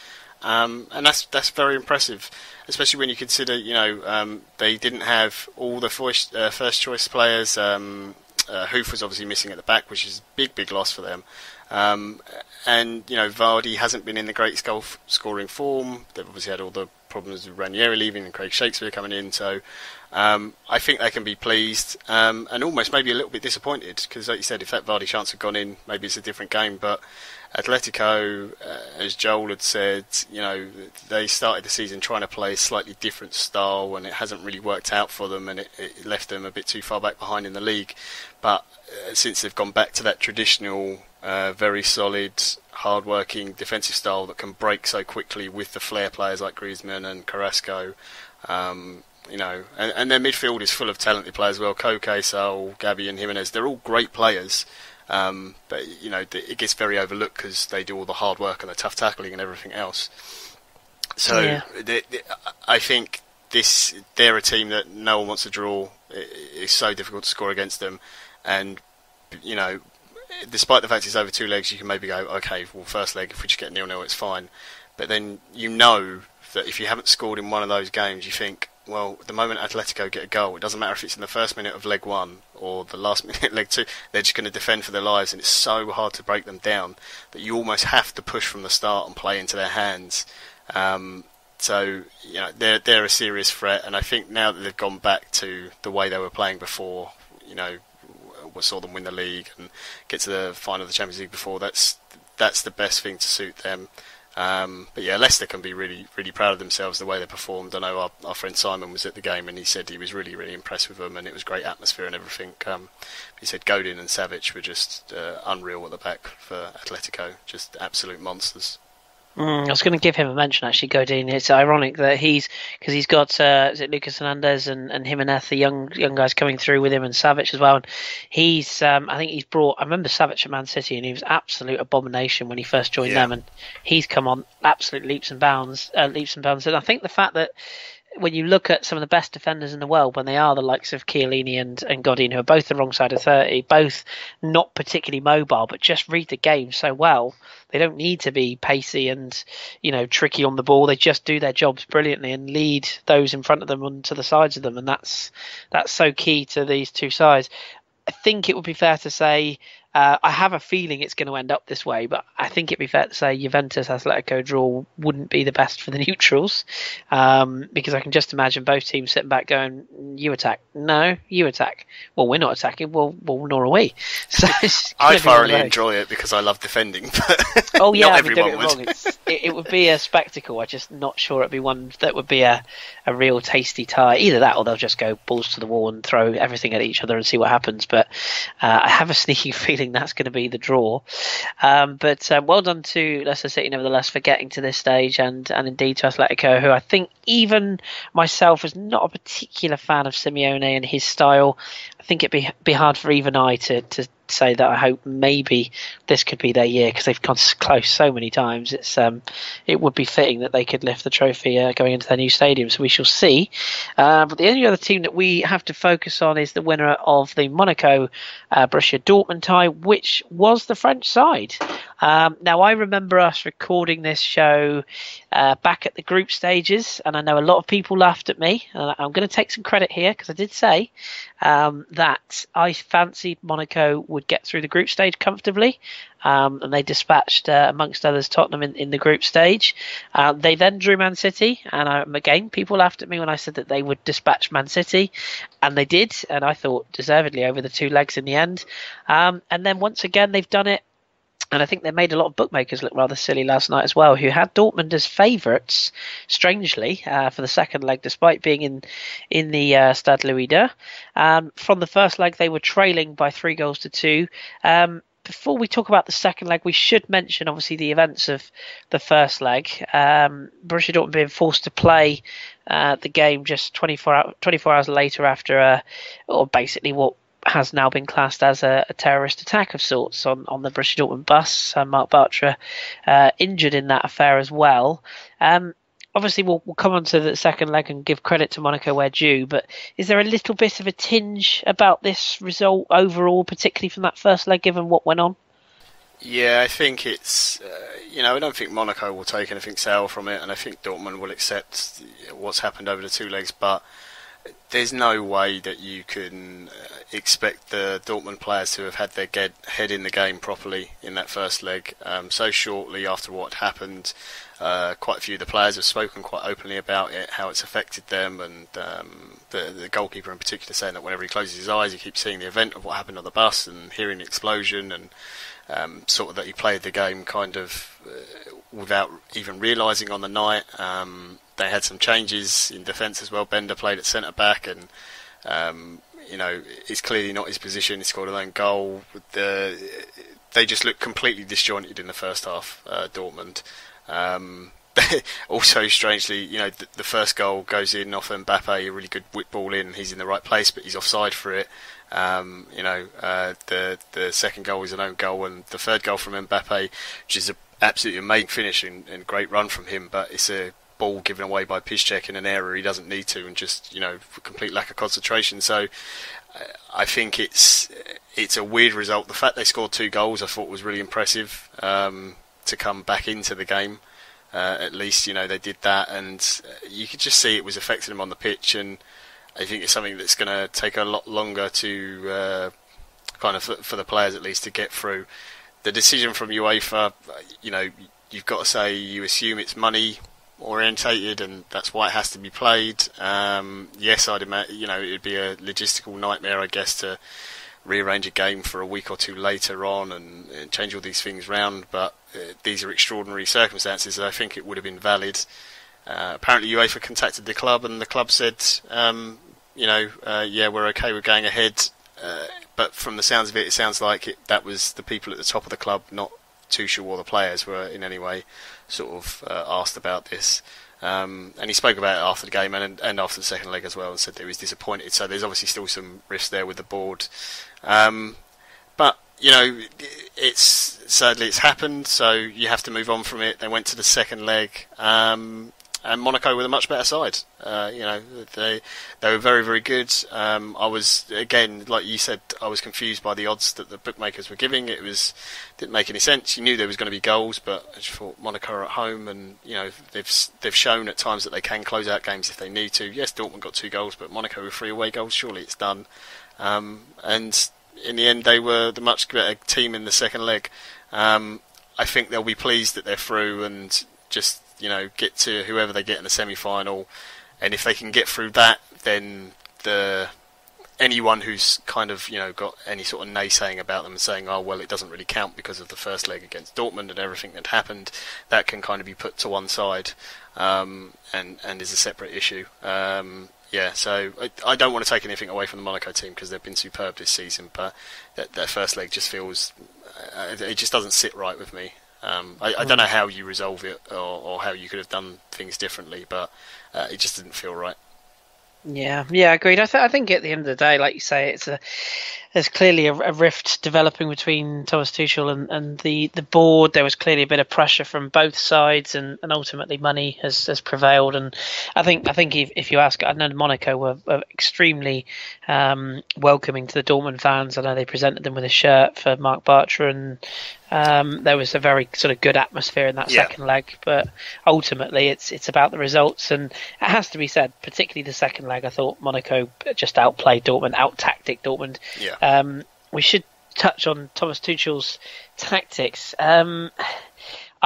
And that's very impressive, especially when you consider, they didn't have all the first choice players. Hoof was obviously missing at the back, which is a big loss for them. And Vardy hasn't been in the great goal-scoring form. They've obviously had all the problems with Ranieri leaving and Craig Shakespeare coming in. So I think they can be pleased and almost maybe a little bit disappointed because, like you said, if that Vardy chance had gone in, maybe it's a different game. But Atletico, as Joel had said, they started the season trying to play a slightly different style, and it hasn't really worked out for them, and it left them a bit too far back behind in the league. But since they've gone back to that traditional, very solid, hard-working defensive style that can break so quickly with the flair players like Griezmann and Carrasco, and their midfield is full of talented players as well. Koke, Saul, Gabi and Jimenez, they're all great players. But it gets very overlooked because they do all the hard work and the tough tackling and everything else. So yeah. I think they're a team that no one wants to draw. It's so difficult to score against them, and despite the fact it's over two legs, you can maybe go, okay, well, first leg, if we just get 0-0, it's fine. But then that if you haven't scored in one of those games, you think, well, the moment Atletico get a goal, it doesn't matter if it's in the first minute of leg one or the last minute leg two, they're just going to defend for their lives, and it's so hard to break them down that you almost have to push from the start and play into their hands. So they're a serious threat, and I think now that they've gone back to the way they were playing before, we saw them win the league and get to the final of the Champions League before, that's the best thing to suit them. But yeah, Leicester can be really, really proud of themselves the way they performed. I know our friend Simon was at the game and he said he was really, really impressed with them, and it was great atmosphere and everything. He said Godin and Savic were just unreal at the back for Atletico, just absolute monsters. I was going to give him a mention, actually, Godin. It's ironic that he's got is it Lucas Hernandez and Jimenez, the young guys coming through with him, and Savic as well. And he's I think he's brought. I remember Savic at Man City, and he was absolute abomination when he first joined them, and he's come on absolute leaps and bounds. And I think the fact that when you look at some of the best defenders in the world, when they are the likes of Chiellini and Godin, who are both the wrong side of 30, both not particularly mobile, but just read the game so well. They don't need to be pacey and, tricky on the ball. They just do their jobs brilliantly and lead those in front of them onto the sides of them. And that's so key to these two sides. I think it would be fair to say, I have a feeling it's going to end up this way, but I think it'd be fair to say Juventus Atletico draw wouldn't be the best for the neutrals, because I can just imagine both teams sitting back going, "You attack, no, you attack. Well, we're not attacking. Well, nor are we." So I thoroughly enjoy it because I love defending. But oh yeah, not everyone would. It would be a spectacle. I'm just not sure it'd be one that would be a real tasty tie. Either that, or they'll just go balls to the wall and throw everything at each other and see what happens. But I have a sneaking feeling that's going to be the draw. But well done to Leicester City, nevertheless, for getting to this stage, and indeed to Atletico, who I think even myself as not a particular fan of Simeone and his style, I think it'd be hard for even I to say that I hope maybe this could be their year, because they've gone close so many times. It would be fitting that they could lift the trophy going into their new stadium, so we shall see. But the only other team that we have to focus on is the winner of the Monaco Borussia Dortmund tie, which was the French side. Now, I remember us recording this show back at the group stages, and I know a lot of people laughed at me. I'm going to take some credit here, because I did say that I fancied Monaco would get through the group stage comfortably, and they dispatched, amongst others, Tottenham in the group stage. They then drew Man City, and again, people laughed at me when I said that they would dispatch Man City, and they did, and I thought deservedly over the two legs in the end. And then once again, they've done it. And I think they made a lot of bookmakers look rather silly last night as well, who had Dortmund as favourites, strangely, for the second leg, despite being in the Stade Louis II. From the first leg, they were trailing by 3-2. before we talk about the second leg, we should mention obviously the events of the first leg. Borussia Dortmund being forced to play the game just 24 hours later after, or basically what has now been classed as a terrorist attack of sorts on the Borussia Dortmund bus. Marc Bartra injured in that affair as well. Obviously, we'll come on to the second leg and give credit to Monaco where due, but is there a little bit of a tinge about this result overall, particularly from that first leg, given what went on? Yeah, I think it's, I don't think Monaco will take anything sour from it, and I think Dortmund will accept what's happened over the two legs, but there's no way that you can expect the Dortmund players to have had their head in the game properly in that first leg so shortly after what happened. Quite a few of the players have spoken quite openly about it, how it's affected them, and the goalkeeper in particular saying that whenever he closes his eyes he keeps seeing the event of what happened on the bus and hearing the explosion, and sort of that he played the game kind of without even realising on the night. They had some changes in defence as well. Bender played at centre back, and it's clearly not his position. He scored an own goal. They just looked completely disjointed in the first half, Dortmund. Also, strangely, the first goal goes in off Mbappe, a really good whip ball in. He's in the right place, but he's offside for it. The second goal is an own goal, and the third goal from Mbappe, which is an absolutely amazing finish and great run from him, but it's a ball given away by Piszczek in an area he doesn't need to, and just complete lack of concentration. So I think it's a weird result. The fact they scored 2 goals I thought was really impressive to come back into the game. At least they did that, and you could just see it was affecting them on the pitch, and I think it's something that's going to take a lot longer to kind of for the players at least to get through. The decision from UEFA, you've got to say you assume it's money orientated, and that's why it has to be played. Yes, I'd imagine it would be a logistical nightmare, I guess, to rearrange a game for a week or two later on and change all these things round, but these are extraordinary circumstances. I think it would have been valid. Apparently UEFA contacted the club, and the club said yeah, we're okay with going ahead, but from the sounds of it, it sounds like that was the people at the top of the club, not Tuchel or the players, were in any way sort of asked about this. And he spoke about it after the game and after the second leg as well, and said that he was disappointed. So there's obviously still some rifts there with the board. But sadly it's happened, so you have to move on from it. They went to the second leg, and Monaco were a much better side. They were very, very good. I was, again, like you said, I was confused by the odds that the bookmakers were giving. Didn't make any sense. You knew there was going to be goals, but I just thought Monaco are at home, and they've shown at times that they can close out games if they need to. Yes, Dortmund got 2 goals, but Monaco with 3 away goals. Surely it's done. And in the end, they were the much better team in the second leg. I think they'll be pleased that they're through, and just get to whoever they get in the semi-final, and if they can get through that, then anyone who's kind of got any sort of naysaying about them and saying, oh well, it doesn't really count because of the first leg against Dortmund and everything that happened, that can kind of be put to one side, and is a separate issue. So I don't want to take anything away from the Monaco team because they've been superb this season, but their first leg just feels it just doesn't sit right with me. I don't know how you resolve it or how you could have done things differently, but it just didn't feel right. Yeah, agreed. I think at the end of the day, like you say, there's clearly a rift developing between Thomas Tuchel and the board. There was clearly a bit of pressure from both sides, and ultimately money has prevailed. And I think if you ask, I know Monaco were extremely welcoming to the Dortmund fans. I know they presented them with a shirt for Marc Bartra, and there was a very sort of good atmosphere in that second leg. But ultimately, it's about the results, and it has to be said, particularly the second leg, I thought Monaco just outplayed Dortmund, out-tacticked Dortmund. Yeah. We should touch on Thomas Tuchel's tactics. I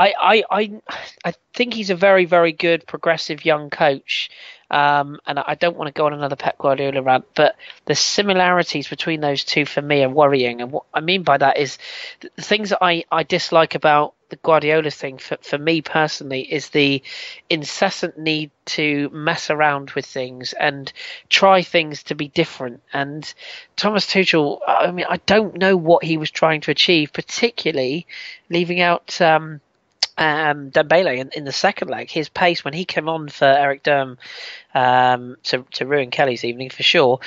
I think he's a very, very good progressive young coach. And I don't want to go on another Pep Guardiola rant, but the similarities between those two for me are worrying. And what I mean by that is the things that I dislike about the Guardiola thing for me personally is the incessant need to mess around with things and try things to be different. And Thomas Tuchel, I mean, I don't know what he was trying to achieve, particularly leaving out Dembele in the second leg. His pace when he came on for Eric Durm to ruin Kelly's evening for sure.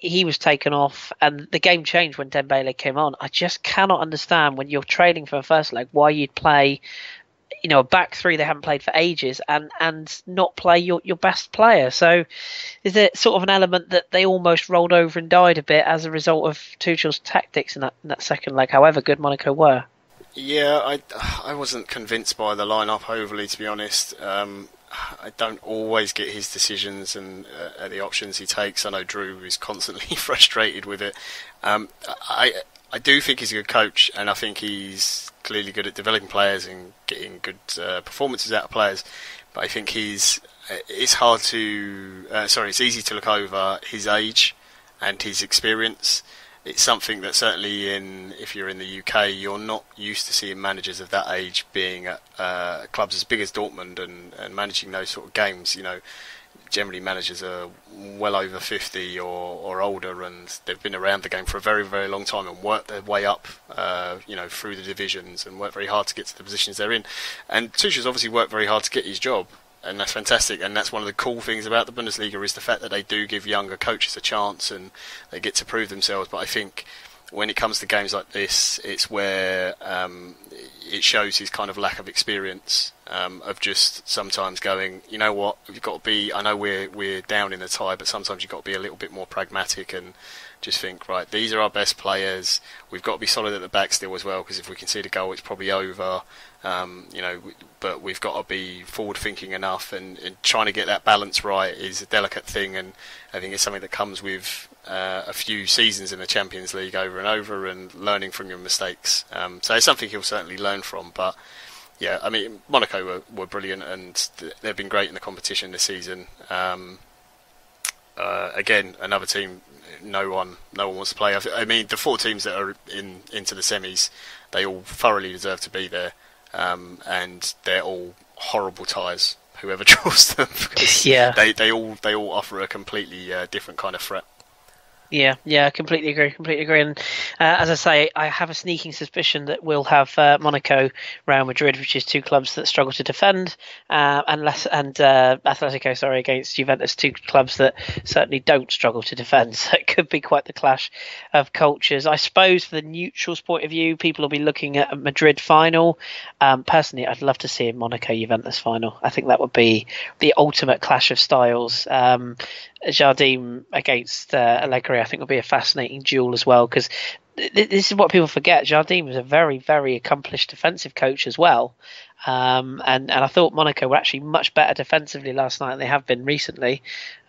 He was taken off, and the game changed when Dembele came on. I just cannot understand when you're trailing for a first leg why you'd play, a back three they haven't played for ages and not play your best player. So is there sort of an element that they almost rolled over and died a bit as a result of Tuchel's tactics in that second leg, however good Monaco were? Yeah, I wasn't convinced by the lineup overly, to be honest. I don't always get his decisions and the options he takes. I know Drew is constantly frustrated with it. I do think he's a good coach, and I think he's clearly good at developing players and getting good performances out of players. But I think it's easy to look over his age and his experience. It's something that certainly if you're in the UK, you're not used to seeing managers of that age being at clubs as big as Dortmund and managing those sort of games. Generally managers are well over 50 or older, and they've been around the game for a very, very long time and worked their way up, through the divisions and worked very hard to get to the positions they're in. And Tuchel's obviously worked very hard to get his job. And that's fantastic, and that's one of the cool things about the Bundesliga is the fact that they do give younger coaches a chance and they get to prove themselves. But I think when it comes to games like this, it's where it shows his kind of lack of experience of just sometimes going, you know what, you've got to be. I know we're down in the tie, but sometimes you've got to be a little bit more pragmatic and just think, right, these are our best players. We've got to be solid at the back still as well, because if we concede a goal, it's probably over. But we've got to be forward-thinking enough, and trying to get that balance right is a delicate thing, and I think it's something that comes with a few seasons in the Champions League over and over, and learning from your mistakes. So it's something he'll certainly learn from. But yeah, I mean, Monaco were brilliant, and they've been great in the competition this season. Again, another team no one wants to play. I mean, the four teams that are into the semis, they all thoroughly deserve to be there. And they're all horrible ties, whoever draws them, because they all offer a completely different kind of threat. Yeah, I completely agree. And as I say, I have a sneaking suspicion that we'll have Monaco, Real Madrid, which is two clubs that struggle to defend, and Atletico, against Juventus, two clubs that certainly don't struggle to defend. So it could be quite the clash of cultures. I suppose, for the neutral's point of view, people will be looking at a Madrid final. Personally, I'd love to see a Monaco Juventus final. I think that would be the ultimate clash of styles. Jardim against Allegri, I think, will be a fascinating duel as well, because this is what people forget. Jardim was a very, very accomplished defensive coach as well, and I thought Monaco were actually much better defensively last night than they have been recently.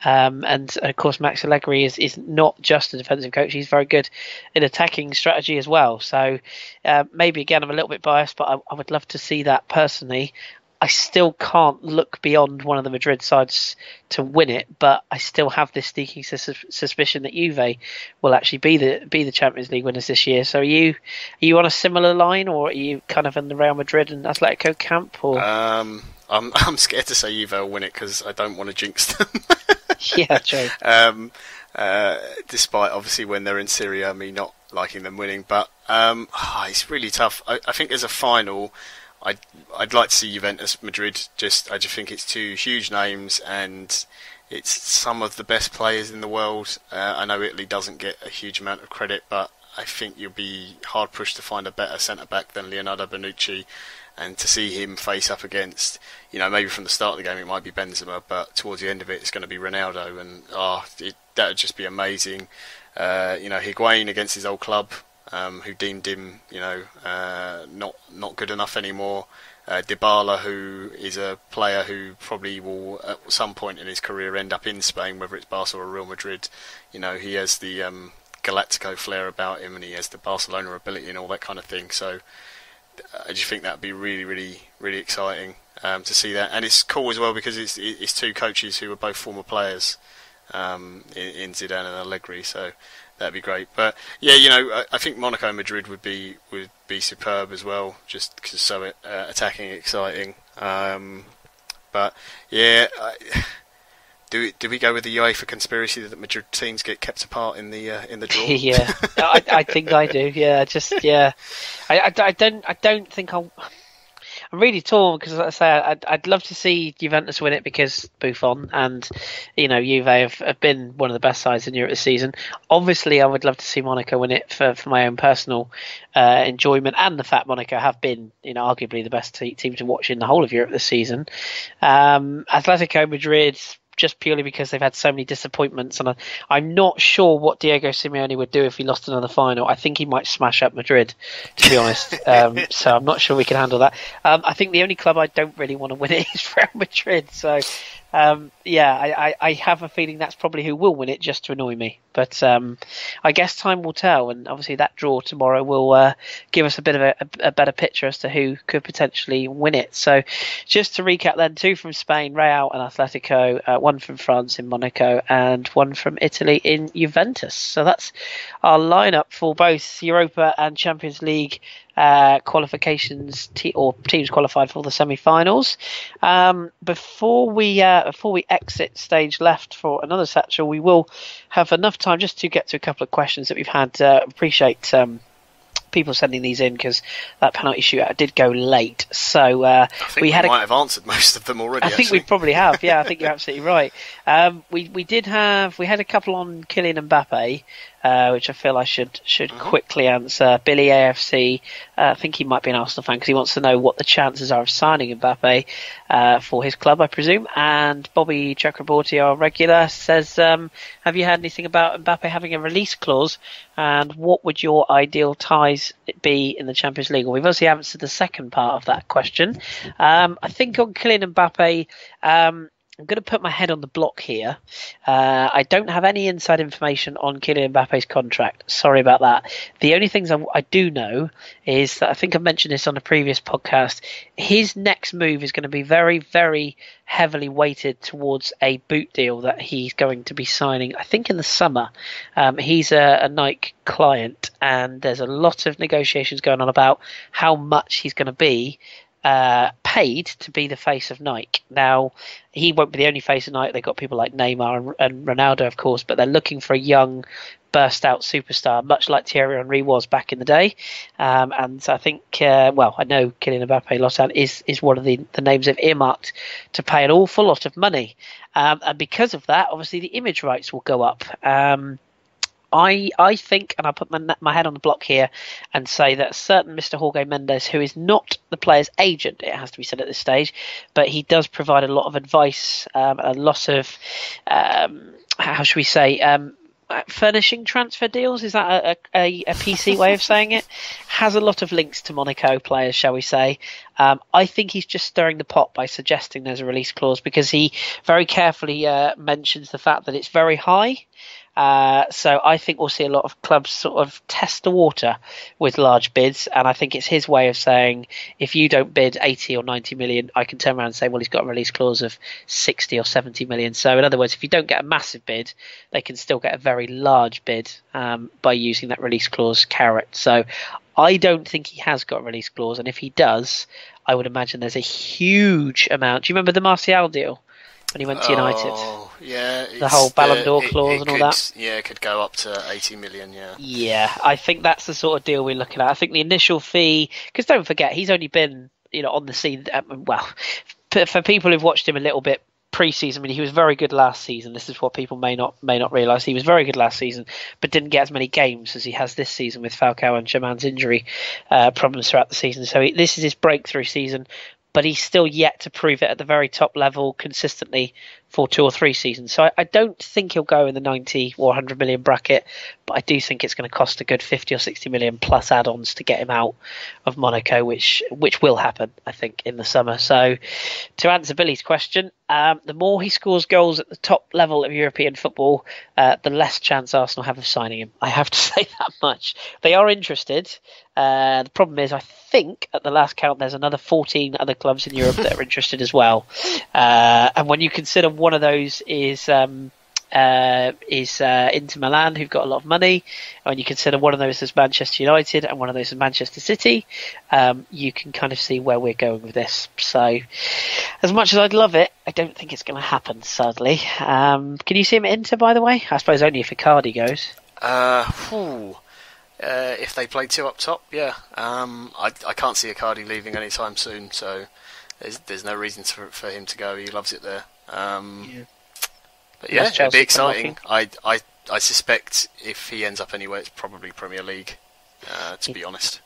And of course, Max Allegri is not just a defensive coach; he's very good in attacking strategy as well. So maybe again, I'm a little bit biased, but I would love to see that personally. I still can't look beyond one of the Madrid sides to win it, but I still have this sneaking suspicion that Juve will actually be the Champions League winners this year. So are you on a similar line, or are you kind of in the Real Madrid and Atletico camp? Or I'm scared to say Juve will win it because I don't want to jinx them. Yeah, true. Despite obviously when they're in Serie A, me not liking them winning, but it's really tough. I think as a final, I'd like to see Juventus Madrid. I just think it's two huge names, and it's some of the best players in the world. I know Italy doesn't get a huge amount of credit, but I think you'll be hard pushed to find a better centre back than Leonardo Bonucci, and to see him face up against, maybe from the start of the game it might be Benzema, but towards the end of it it's going to be Ronaldo, and that would just be amazing. Higuain against his old club, who deemed him, not good enough anymore. Dybala, who is a player who probably will, at some point in his career, end up in Spain, whether it's Barca or Real Madrid. He has the Galactico flair about him, and he has the Barcelona ability and all that kind of thing. So I just think that'd be really, really, really exciting to see that, and it's cool as well because it's two coaches who are both former players in Zidane and Allegri, so that'd be great. But yeah, I think Monaco and Madrid would be superb as well, just because it's so attacking, exciting. But yeah. Do we go with the UEFA conspiracy that Madrid teams get kept apart in the draw? Yeah, I think I do. Yeah, I don't think I'm really torn because, like I say, I'd love to see Juventus win it because Buffon and Juve have been one of the best sides in Europe this season. Obviously, I would love to see Monaco win it for my own personal enjoyment and the fact Monaco have been arguably the best team to watch in the whole of Europe this season. Atletico Madrid, just purely because they've had so many disappointments, and I'm not sure what Diego Simeone would do if he lost another final. I think he might smash up Madrid, to be honest. So I'm not sure we can handle that. I think the only club I don't really want to win it is Real Madrid. So I have a feeling that's probably who will win it, just to annoy me. But I guess time will tell, and obviously that draw tomorrow will give us a bit of a better picture as to who could potentially win it. So just to recap then, 2 from Spain, Real and Atletico, 1 from France in Monaco, and 1 from Italy in Juventus. So that's our lineup for both Europa and Champions League qualifications or teams qualified for the semi-finals. Before we exit stage left for another Satchel, we will have enough time just to get to a couple of questions that we've had. Appreciate people sending these in because that penalty shootout did go late. So I think we might have answered most of them already. I think we probably have. Yeah, I think you're absolutely right. We had a couple on Kylian Mbappe, which I feel I should quickly answer. Billy AFC, I think he might be an Arsenal fan because he wants to know what the chances are of signing Mbappe for his club, I presume. And Bobby Chakraborty, our regular, says, have you heard anything about Mbappe having a release clause? And what would your ideal ties be in the Champions League? Well, we've obviously answered the second part of that question. I think on Kylian Mbappe, I'm going to put my head on the block here. I don't have any inside information on Kylian Mbappe's contract. Sorry about that. The only things I do know is that I think I mentioned this on a previous podcast. His next move is going to be very, very heavily weighted towards a boot deal that he's going to be signing, I think, in the summer. He's a Nike client, and there's a lot of negotiations going on about how much he's going to be paid to be the face of Nike. Now, he won't be the only face of Nike. They've got people like Neymar and Ronaldo, of course, but they're looking for a young, burst-out superstar, much like Thierry Henry was back in the day. And I think, I know Kylian Mbappe is one of the names they've earmarked to pay an awful lot of money. And because of that, obviously, the image rights will go up. I think, and I'll put my head on the block here and say that a certain Mr. Jorge Mendes, who is not the player's agent, it has to be said at this stage, but he does provide a lot of advice, a lot of, how should we say, furnishing transfer deals. Is that a PC way of saying it? Has a lot of links to Monaco players, shall we say. I think he's just stirring the pot by suggesting there's a release clause because he very carefully mentions the fact that it's very high. So I think we'll see a lot of clubs sort of test the water with large bids, and I think it's his way of saying, if you don't bid 80 or 90 million, I can turn around and say, well, he's got a release clause of 60 or 70 million. So in other words, if you don't get a massive bid, they can still get a very large bid by using that release clause carrot. So I don't think he has got a release clause, and if he does, I would imagine there's a huge amount. Do you remember the Martial deal when he went to United? Oh, yeah. The whole Ballon d'Or clause and all that? Yeah, it could go up to 80 million, yeah. Yeah, I think that's the sort of deal we're looking at. I think the initial fee, because don't forget, he's only been on the scene, for people who've watched him a little bit pre-season, I mean, he was very good last season. This is what people may not realise. He was very good last season, but didn't get as many games as he has this season with Falcao and Germain's injury problems throughout the season. So this is his breakthrough season, but he's still yet to prove it at the very top level consistently for 2 or 3 seasons. So I don't think he'll go in the 90 or 100 million bracket, but I do think it's going to cost a good 50 or 60 million plus add-ons to get him out of Monaco, which will happen, I think, in the summer. So to answer Billy's question, the more he scores goals at the top level of European football, the less chance Arsenal have of signing him. I have to say that much. They are interested. The problem is, I think at the last count, there's another 14 other clubs in Europe that are interested as well. And when you consider one of those is Inter Milan, who've got a lot of money, and when you consider one of those is Manchester United and one of those is Manchester City, you can kind of see where we're going with this. So, as much as I'd love it, I don't think it's going to happen, sadly. Can you see him at Inter, by the way? I suppose only if Icardi goes. If they play two up top, yeah. I can't see Icardi leaving anytime soon, so there's no reason for him to go. He loves it there. But yeah, it'd be exciting. I suspect if he ends up anywhere, it's probably Premier League, to be honest.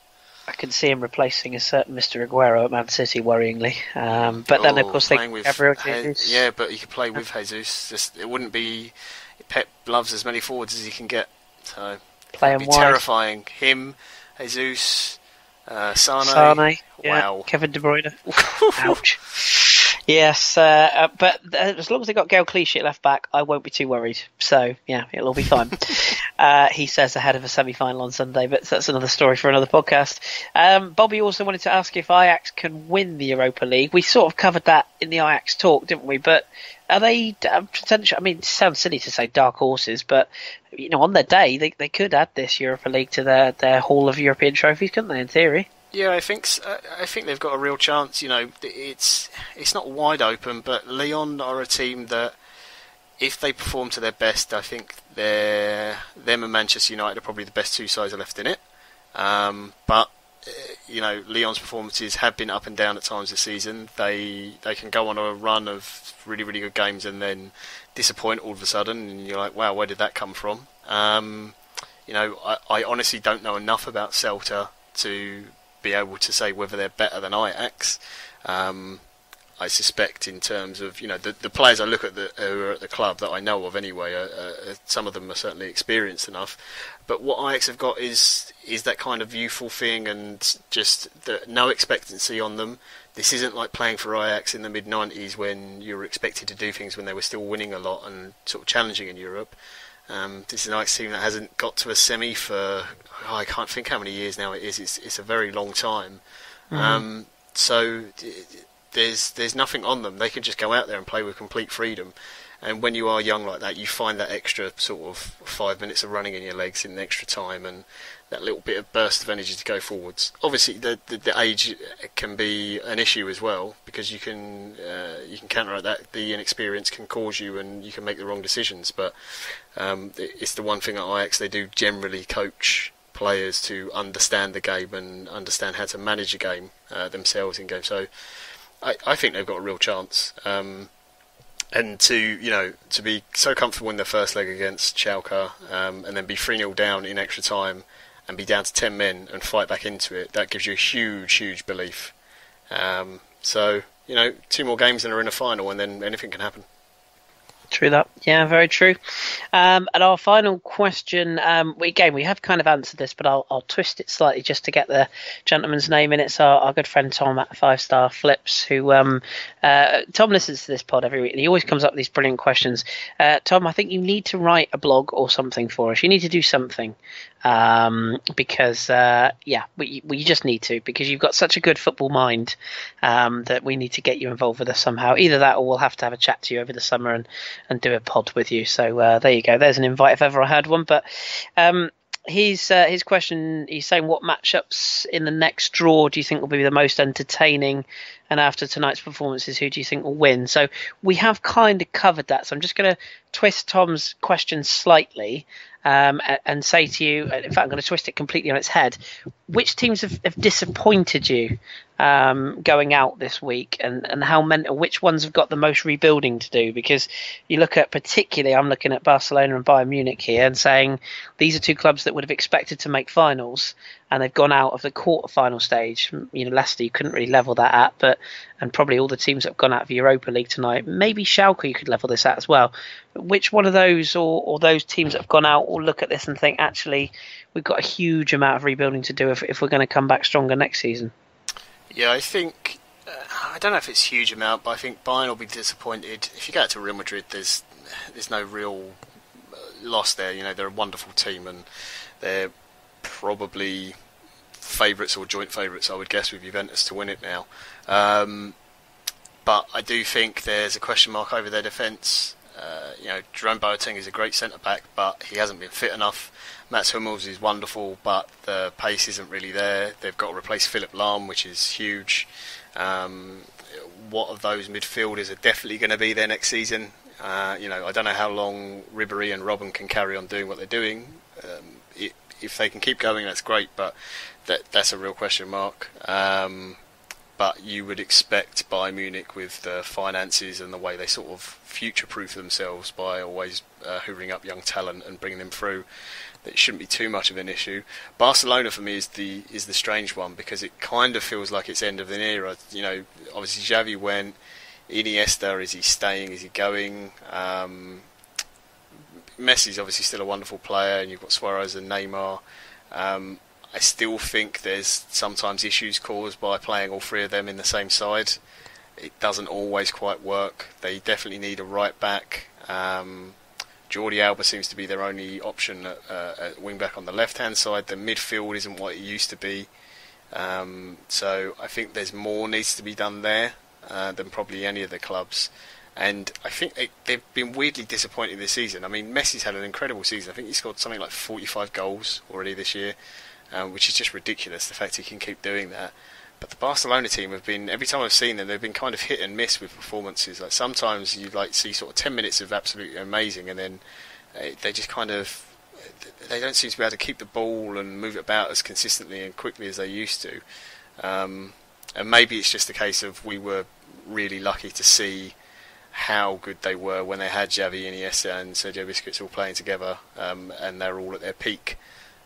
I can see him replacing a certain Mr. Aguero at Man City, worryingly. But then, of course, they have Jesus. Yeah, but he could play with Jesus. It wouldn't be... Pep loves as many forwards as he can get. So it'd be terrifying. Him, Jesus, Sane. Wow. Kevin De Bruyne. Ouch. Yes, but as long as they got Gael Clichy at left back, I won't be too worried. So, yeah, it'll all be fine. He says ahead of a semi-final on Sunday, but that's another story for another podcast. Bobby also wanted to ask if Ajax can win the Europa League. We sort of covered that in the Ajax talk, didn't we? But are they potential? I mean, it sounds silly to say dark horses, but you know, on their day, they could add this Europa League to their haul of European trophies, couldn't they? In theory. Yeah, I think they've got a real chance. You know, it's not wide open, but Lyon are a team that, if they perform to their best, I think them and Manchester United are probably the best two sides left in it. But you know, Lyon's performances have been up and down at times this season. They can go on a run of really, really good games and then disappoint all of a sudden, and you're like, wow, where did that come from? You know, I honestly don't know enough about Celta to be able to say whether they're better than Ajax. I suspect in terms of, you know, the players I look at who are at the club that I know of anyway, some of them are certainly experienced enough. But what Ajax have got is that kind of youthful thing and just no expectancy on them. This isn't like playing for Ajax in the mid-90s when you were expected to do things when they were still winning a lot and sort of challenging in Europe. This is an Ajax team that hasn't got to a semi for, I can't think how many years now it is. It's a very long time. Mm-hmm. So there's nothing on them. They can just go out there and play with complete freedom. And when you are young like that, you find that extra sort of 5 minutes of running in your legs in the extra time and that little bit of burst of energy to go forwards. Obviously, the age can be an issue as well, because you can counteract that. The inexperience can cause you, and you can make the wrong decisions. But it's the one thing at Ajax, they do generally coach players to understand the game and understand how to manage a game themselves in game. So I think they've got a real chance. And to be so comfortable in their first leg against Schalke, and then be 3-0 down in extra time and be down to 10 men and fight back into it, that gives you a huge, huge belief. So, you know, 2 more games and are in a final, and then anything can happen. True that. Yeah, very true. And our final question, we have kind of answered this, but I'll twist it slightly just to get the gentleman's name in. It's our good friend Tom at 5 Star Flips, who Tom listens to this pod every week, and he always comes up with these brilliant questions. Tom, I think you need to write a blog or something for us. You need to do something. Because we just need to, because you've got such a good football mind that we need to get you involved with us somehow. Either that, or we'll have to have a chat to you over the summer and do a pod with you. So there you go. There's an invite if ever I had one. But his question, he's saying, what matchups in the next draw do you think will be the most entertaining? And after tonight's performances, who do you think will win? So we have kind of covered that. So I'm just going to twist Tom's question slightly and say to you, in fact, I'm going to twist it completely on its head. Which teams have disappointed you going out this week, and which ones have got the most rebuilding to do? Because you look at, particularly, I'm looking at Barcelona and Bayern Munich here and saying these are 2 clubs that would have expected to make finals, and they've gone out of the quarter-final stage. You know, Leicester, you couldn't really level that at, and probably all the teams that have gone out of Europa League tonight. Maybe Schalke you could level this at as well. Which one of those, or those teams that have gone out, will look at this and think, actually, we've got a huge amount of rebuilding to do if we're going to come back stronger next season? Yeah, I think I don't know if it's a huge amount, but I think Bayern will be disappointed. If you go out to Real Madrid, there's no real loss there. You know, they're a wonderful team, and they're probably favourites or joint favourites, I would guess, with Juventus to win it now. But I do think there's a question mark over their defence. You know, Jerome Boateng is a great centre-back, but he hasn't been fit enough. Mats Hummels is wonderful, but the pace isn't really there. They've got to replace Philipp Lahm, which is huge. What of those midfielders are definitely going to be there next season? You know, I don't know how long Ribéry and Robben can carry on doing what they're doing. If they can keep going, that's great, but that's a real question mark. But you would expect Bayern Munich, with the finances and the way they sort of future-proof themselves by always hoovering up young talent and bringing them through, that it shouldn't be too much of an issue. Barcelona for me is the strange one, because it kind of feels like it's end of an era. You know, obviously Xavi went. Iniesta, is he staying? Is he going? Messi's obviously still a wonderful player, and you've got Suarez and Neymar. I still think there's sometimes issues caused by playing all three of them in the same side. It doesn't always quite work. They definitely need a right back. Jordi Alba seems to be their only option at wing back on the left hand side. The midfield isn't what it used to be. So I think there's more needs to be done there than probably any of the clubs. And I think they've been weirdly disappointing this season. I mean, Messi's had an incredible season. I think he scored something like 45 goals already this year. Which is just ridiculous, the fact he can keep doing that. But the Barcelona team have been, every time I've seen them, they've been kind of hit and miss with performances. Like sometimes you see sort of 10 minutes of absolutely amazing, and then they just kind of, they don't seem to be able to keep the ball and move it about as consistently and quickly as they used to. And maybe it's just a case of we were really lucky to see how good they were when they had Xavi, Iniesta and Sergio Busquets all playing together, and they're all at their peak.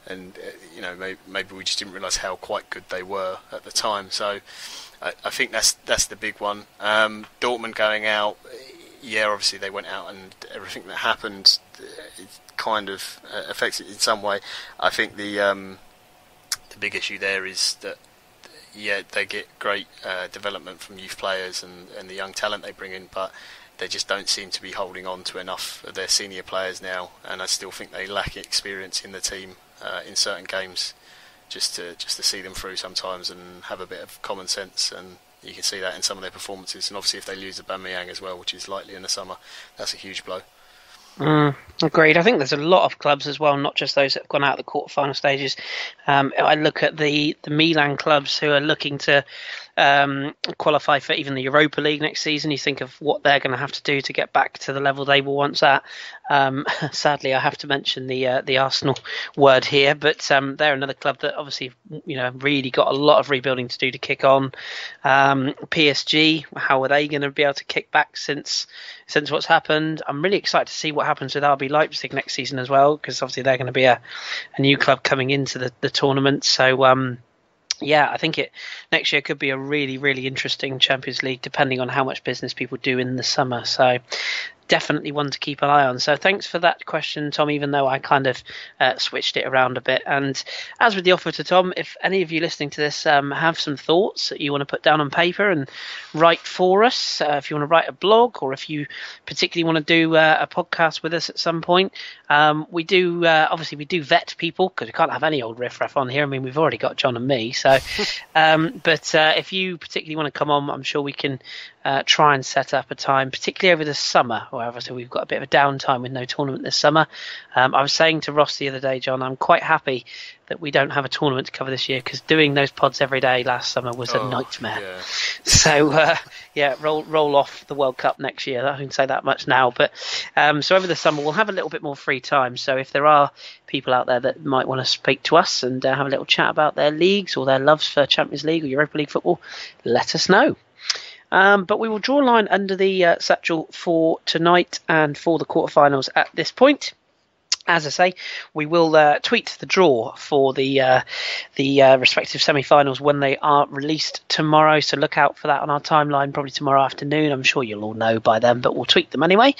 And you know, maybe we just didn't realise how quite good they were at the time. So I think that's the big one. Dortmund going out, yeah, obviously they went out, and everything that happened it kind of affects it in some way. I think the big issue there is that they get great development from youth players and the young talent they bring in, but they just don't seem to be holding on to enough of their senior players now, and I still think they lack experience in the team. In certain games, just to see them through sometimes and have a bit of common sense, and you can see that in some of their performances. And obviously, if they lose Aubameyang as well, which is likely in the summer, that's a huge blow. Agreed. I think there's a lot of clubs as well, not just those that have gone out of the quarterfinal stages. I look at the Milan clubs who are looking to qualify for even the Europa League next season. You think of what they're going to have to do to get back to the level they were once at. Sadly, I have to mention the Arsenal word here, but they're another club that obviously, you know, really got a lot of rebuilding to do to kick on. PSG, how are they going to be able to kick back since what's happened? I'm really excited to see what happens with RB Leipzig next season as well, because obviously they're going to be a new club coming into the tournament. So I think next year could be a really, really interesting Champions League, depending on how much business people do in the summer. So definitely one to keep an eye on. So thanks for that question, Tom, even though I kind of switched it around a bit. And as with the offer to Tom, if any of you listening to this have some thoughts that you want to put down on paper and write for us, if you want to write a blog, or if you particularly want to do a podcast with us at some point, we do vet people, because we can't have any old riffraff on here. I mean, we've already got John and me. So, but if you particularly want to come on, I'm sure we can try and set up a time, particularly over the summer. However, so we've got a bit of a downtime with no tournament this summer. I was saying to Ross the other day, John, I'm quite happy that we don't have a tournament to cover this year, because doing those pods every day last summer was a nightmare. Yeah. So roll off the World Cup next year. I can say that much now. But so over the summer we'll have a little bit more free time. So if there are people out there that might want to speak to us and have a little chat about their leagues or their loves for Champions League or Europa League football, let us know. But we will draw a line under the Satchel for tonight and for the quarterfinals at this point. As I say, we will tweet the draw for the respective semi-finals when they are released tomorrow. So look out for that on our timeline, probably tomorrow afternoon. I'm sure you'll all know by then, but we'll tweet them anyway.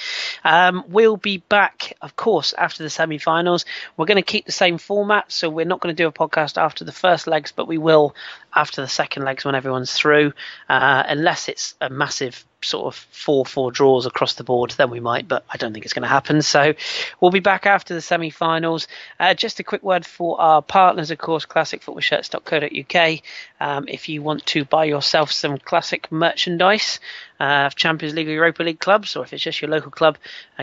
We'll be back, of course, after the semi-finals. We're going to keep the same format, so we're not going to do a podcast after the first legs, but we will after the second legs when everyone's through, unless it's a massive sort of 4-4 draws across the board, then we might, but I don't think it's going to happen. So we'll be back after the semi-finals. Just a quick word for our partners, of course, classicfootballshirts.co.uk. If you want to buy yourself some classic merchandise of Champions League or Europa League clubs, or if it's just your local club,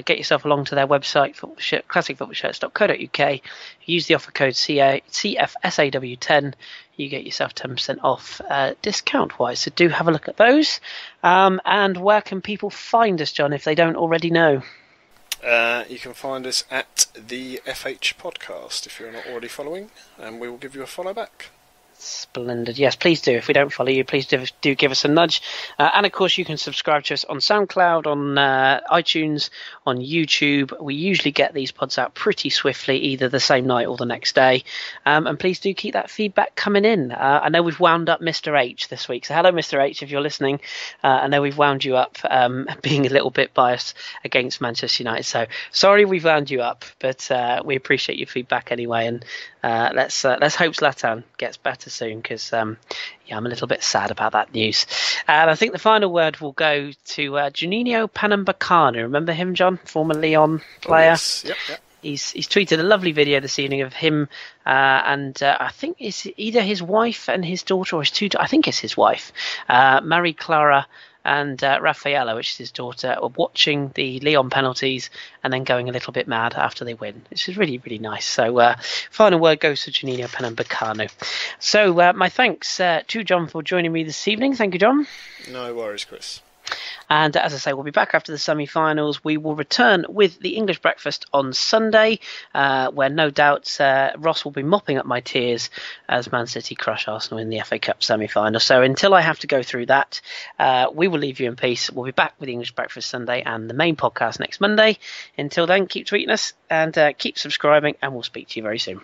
get yourself along to their website, classicfootballshirts.co.uk. Use the offer code CFSAW10. You get yourself 10% off discount-wise. So do have a look at those. And where can people find us, John, if they don't already know? You can find us at the FH Podcast if you're not already following, and we will give you a follow back. Splendid. Yes, please do. If we don't follow you, please do give us a nudge. And of course, you can subscribe to us on SoundCloud, on iTunes, on YouTube. We usually get these pods out pretty swiftly, either the same night or the next day. And please do keep that feedback coming in. I know we've wound up Mr. H this week. So hello, Mr. H, if you're listening. I know we've wound you up being a little bit biased against Manchester United. So sorry we've wound you up, but we appreciate your feedback anyway. And let's hope Zlatan gets better soon, because I'm a little bit sad about that news. And I think the final word will go to Juninho Pernambucano. Remember him, John? Former Lyon player. Oh, yes. Yep. He's tweeted a lovely video this evening of him and I think it's either his wife and his daughter, or his two. I think it's his wife, Marie Clara and Rafaela, which is his daughter, are watching the Lyon penalties and then going a little bit mad after they win, which is really, really nice. So final word goes to Juninho Pernambucano. So my thanks to John for joining me this evening. Thank you, John. No worries, Chris. And as I say, we'll be back after the semi-finals. We will return with the English breakfast on Sunday, where no doubt Ross will be mopping up my tears as Man City crush Arsenal in the FA Cup semi-final. So until I have to go through that, we will leave you in peace. We'll be back with the English breakfast Sunday and the main podcast next Monday. Until then, keep tweeting us and keep subscribing, and we'll speak to you very soon.